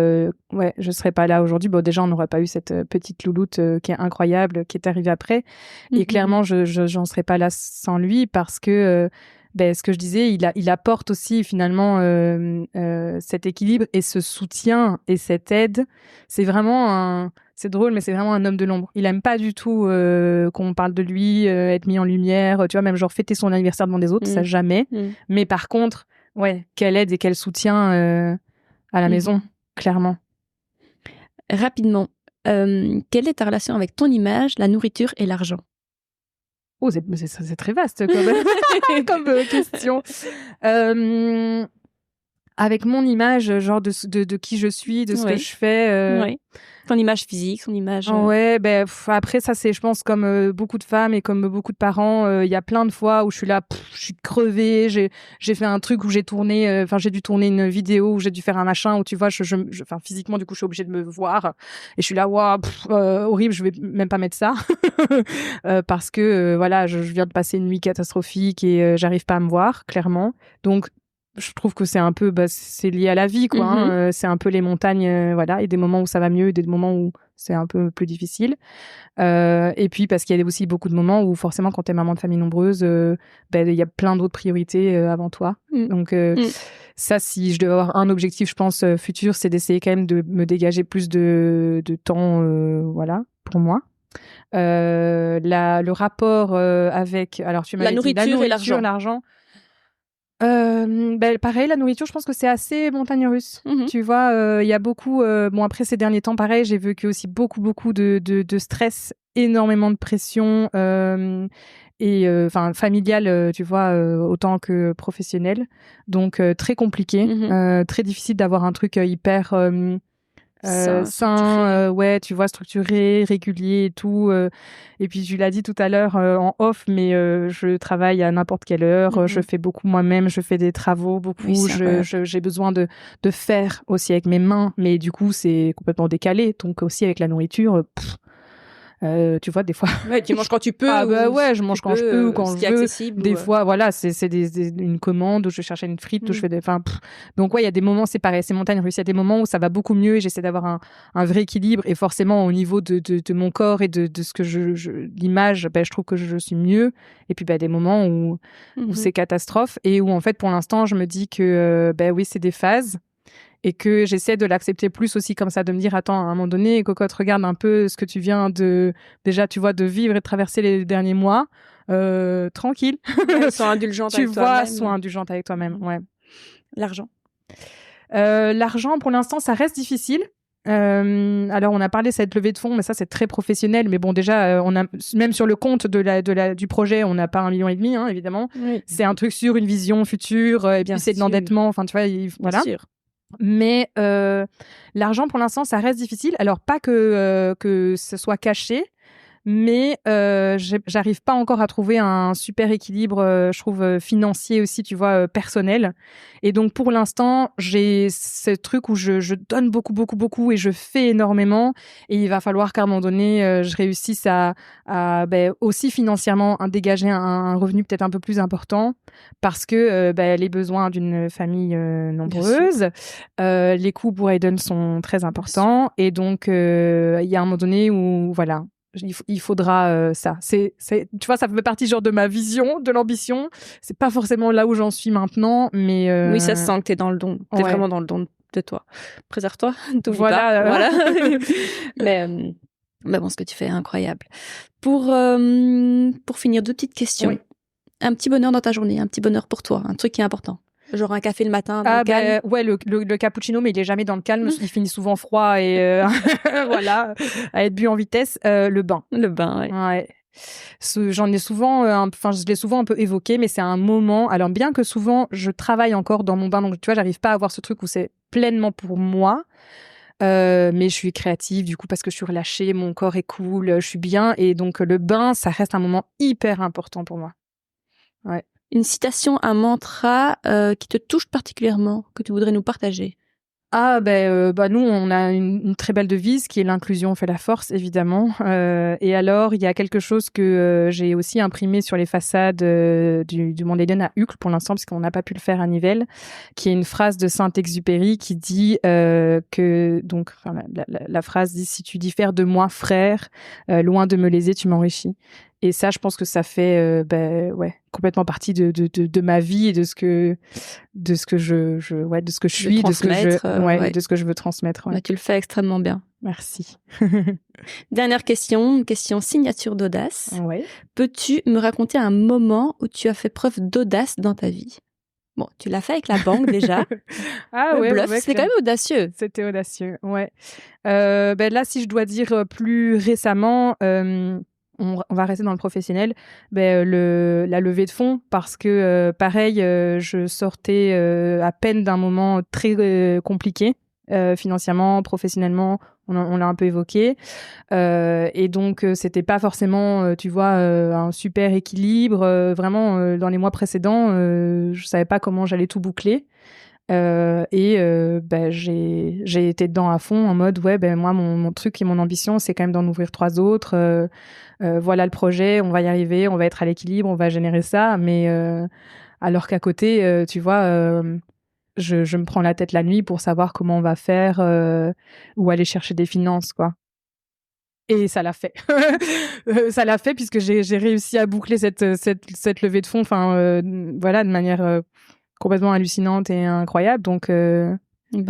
là aujourd'hui. Bon, déjà, on n'aurait pas eu cette petite louloute qui est incroyable, qui est arrivée après. Et clairement, j'en serais pas là sans lui parce que, ce que je disais, il apporte aussi finalement cet équilibre et ce soutien et cette aide. C'est vraiment c'est drôle, mais c'est vraiment un homme de l'ombre. Il aime pas du tout qu'on parle de lui, être mis en lumière. Tu vois, même genre fêter son anniversaire devant des autres, ça jamais. Mais par contre, ouais, quelle aide et quel soutien à la maison, clairement. Rapidement, quelle est ta relation avec ton image, la nourriture et l'argent? Oh, c'est très vaste comme question. Avec mon image, genre de qui je suis, de ce que je fais. Ton image physique, son image. Ouais, après ça c'est, je pense, comme beaucoup de femmes et comme beaucoup de parents, il y a plein de fois où je suis là, je suis crevée, j'ai fait un truc où j'ai tourné, j'ai dû tourner une vidéo où j'ai dû faire un machin où tu vois, physiquement du coup je suis obligée de me voir et je suis là, waouh, horrible, je vais même pas mettre ça parce que voilà, je viens de passer une nuit catastrophique et j'arrive pas à me voir clairement, donc je trouve que c'est un peu, c'est lié à la vie, quoi. C'est un peu les montagnes, voilà, et des moments où ça va mieux, et des moments où c'est un peu plus difficile. Et puis parce qu'il y a aussi beaucoup de moments où forcément, quand t'es maman de famille nombreuse, il y a plein d'autres priorités avant toi. Donc ça, si je devais avoir un objectif, je pense futur, c'est d'essayer quand même de me dégager plus de temps, voilà, pour moi. Le rapport avec, alors tu m'avais dit la nourriture et l'argent. Pareil, la nourriture, je pense que c'est assez montagne russe. Tu vois, il y a beaucoup. Bon, après ces derniers temps, pareil, j'ai vécu aussi beaucoup de stress, énormément de pression et familiale, tu vois, autant que professionnelle. Donc très compliqué, très difficile d'avoir un truc hyper sain, ouais, tu vois, structuré, régulier et tout. Et puis tu l'as dit tout à l'heure en off, mais je travaille à n'importe quelle heure, je fais beaucoup moi-même, je fais des travaux beaucoup, j'ai besoin de faire aussi avec mes mains, mais du coup c'est complètement décalé. Donc aussi avec la nourriture, tu vois, des fois. Ouais, tu manges quand tu peux. Je mange quand je peux ou quand je veux. Accessible, des fois, voilà, c'est une commande où je cherche une frite, où je fais donc ouais, il y a des moments, c'est pareil, c'est montagne russe. Il y a des moments où ça va beaucoup mieux et j'essaie d'avoir un vrai équilibre. Et forcément, au niveau de mon corps et de ce que l'image, je trouve que je suis mieux. Et puis, des moments où c'est catastrophe et où, en fait, pour l'instant, je me dis que, oui, c'est des phases. Et que j'essaie de l'accepter plus aussi comme ça, de me dire, attends, à un moment donné, cocotte, regarde un peu ce que tu viens déjà, tu vois, de vivre et de traverser les derniers mois. Tranquille. Sois indulgente avec toi-même. Tu vois, sois indulgente avec toi-même, ouais. L'argent. L'argent, pour l'instant, ça reste difficile. Alors, on a parlé de cette levée de fonds, mais ça, c'est très professionnel. Mais bon, déjà, on a, même sur le compte du projet, on n'a pas 1,5 million, hein, évidemment. Oui. C'est un truc sur une vision future, et puis c'est de l'endettement. Enfin, tu vois, voilà. Bien sûr. Mais l'argent, pour l'instant, ça reste difficile. Alors, pas que ce soit caché, mais j'arrive pas encore à trouver un super équilibre, je trouve, financier aussi, tu vois, personnel. Et donc, pour l'instant, j'ai ce truc où je donne beaucoup et je fais énormément. Et il va falloir qu'à un moment donné, je réussisse à aussi financièrement dégager un revenu peut-être un peu plus important parce que les besoins d'une famille nombreuse, les coûts pour Aiden sont très importants. Et donc, il y a un moment donné où, voilà, il faudra ça. Tu vois, ça fait partie genre de ma vision, de l'ambition. C'est pas forcément là où j'en suis maintenant, mais oui, ça se sent que t'es dans le don. T'es vraiment dans le don de toi. Préserve-toi. Voilà. Voilà. mais bon, ce que tu fais est incroyable. Pour finir, 2 petites questions. Oui. Un petit bonheur dans ta journée, un petit bonheur pour toi, un truc qui est important. Genre un café le matin dans le calme. Ouais, le cappuccino, mais il est jamais dans le calme. Il finit souvent froid et voilà, à être bu en vitesse. Le bain. Le bain, ouais. J'en ai souvent, je l'ai souvent un peu évoqué, mais c'est un moment. Alors bien que souvent je travaille encore dans mon bain, donc tu vois, j'arrive pas à avoir ce truc où c'est pleinement pour moi. Mais je suis créative du coup parce que je suis relâchée, mon corps est cool, je suis bien et donc le bain, ça reste un moment hyper important pour moi. Ouais. Une citation, un mantra qui te touche particulièrement, que tu voudrais nous partager? Nous, on a une très belle devise qui est l'inclusion fait la force, évidemment. Et alors, il y a quelque chose que j'ai aussi imprimé sur les façades du Mont Eden à Uccle pour l'instant, parce qu'on n'a pas pu le faire à Nivelles, qui est une phrase de Saint-Exupéry qui dit que, donc, la phrase dit « Si tu diffères de moi, frère, loin de me léser, tu m'enrichis ». Et ça, je pense que ça fait complètement partie de ma vie et de ce que je suis, de ce que je veux transmettre. Ouais. Tu le fais extrêmement bien. Merci. Dernière question, une question signature d'audace. Ouais. Peux-tu me raconter un moment où tu as fait preuve d'audace dans ta vie? Bon, tu l'as fait avec la banque déjà. Bluff, c'était quand même audacieux. C'était audacieux, ouais. Là, si je dois dire plus récemment, on va rester dans le professionnel, la levée de fonds, parce que pareil, je sortais à peine d'un moment très compliqué, financièrement, professionnellement, on l'a un peu évoqué, et donc c'était pas forcément, tu vois, un super équilibre. Vraiment, dans les mois précédents, je savais pas comment j'allais tout boucler. J'ai été dedans à fond en mode moi mon truc et mon ambition c'est quand même d'en ouvrir 3 autres, voilà le projet, on va y arriver, on va être à l'équilibre, on va générer ça, mais alors qu'à côté tu vois, je me prends la tête la nuit pour savoir comment on va faire, ou aller chercher des finances, quoi. Et ça l'a fait. Ça l'a fait puisque j'ai réussi à boucler cette levée de fonds, de manière complètement hallucinante et incroyable, donc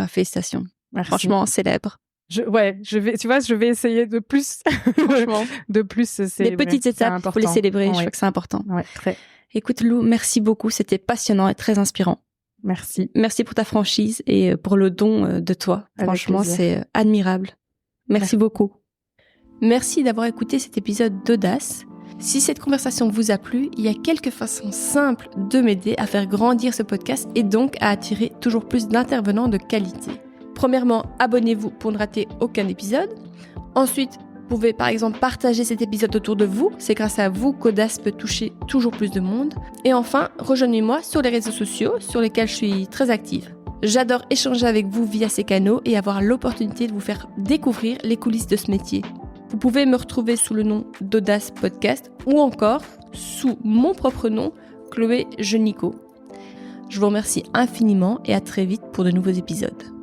félicitations. Merci. Franchement célèbre. Je vais essayer de plus. Franchement. De plus, c'est les petites étapes, il faut les célébrer. Ouais. Je crois que c'est important. Ouais, très. Écoute Lou, merci beaucoup, c'était passionnant et très inspirant. Merci. Merci pour ta franchise et pour le don de toi. Avec Franchement, plaisir. c'est admirable. Merci beaucoup. Merci d'avoir écouté cet épisode d'Audace. Si cette conversation vous a plu, il y a quelques façons simples de m'aider à faire grandir ce podcast et donc à attirer toujours plus d'intervenants de qualité. Premièrement, abonnez-vous pour ne rater aucun épisode. Ensuite, vous pouvez par exemple partager cet épisode autour de vous. C'est grâce à vous qu'Audace peut toucher toujours plus de monde. Et enfin, rejoignez-moi sur les réseaux sociaux sur lesquels je suis très active. J'adore échanger avec vous via ces canaux et avoir l'opportunité de vous faire découvrir les coulisses de ce métier. Vous pouvez me retrouver sous le nom d'Audace Podcast ou encore sous mon propre nom, Chloé Genico. Je vous remercie infiniment et à très vite pour de nouveaux épisodes.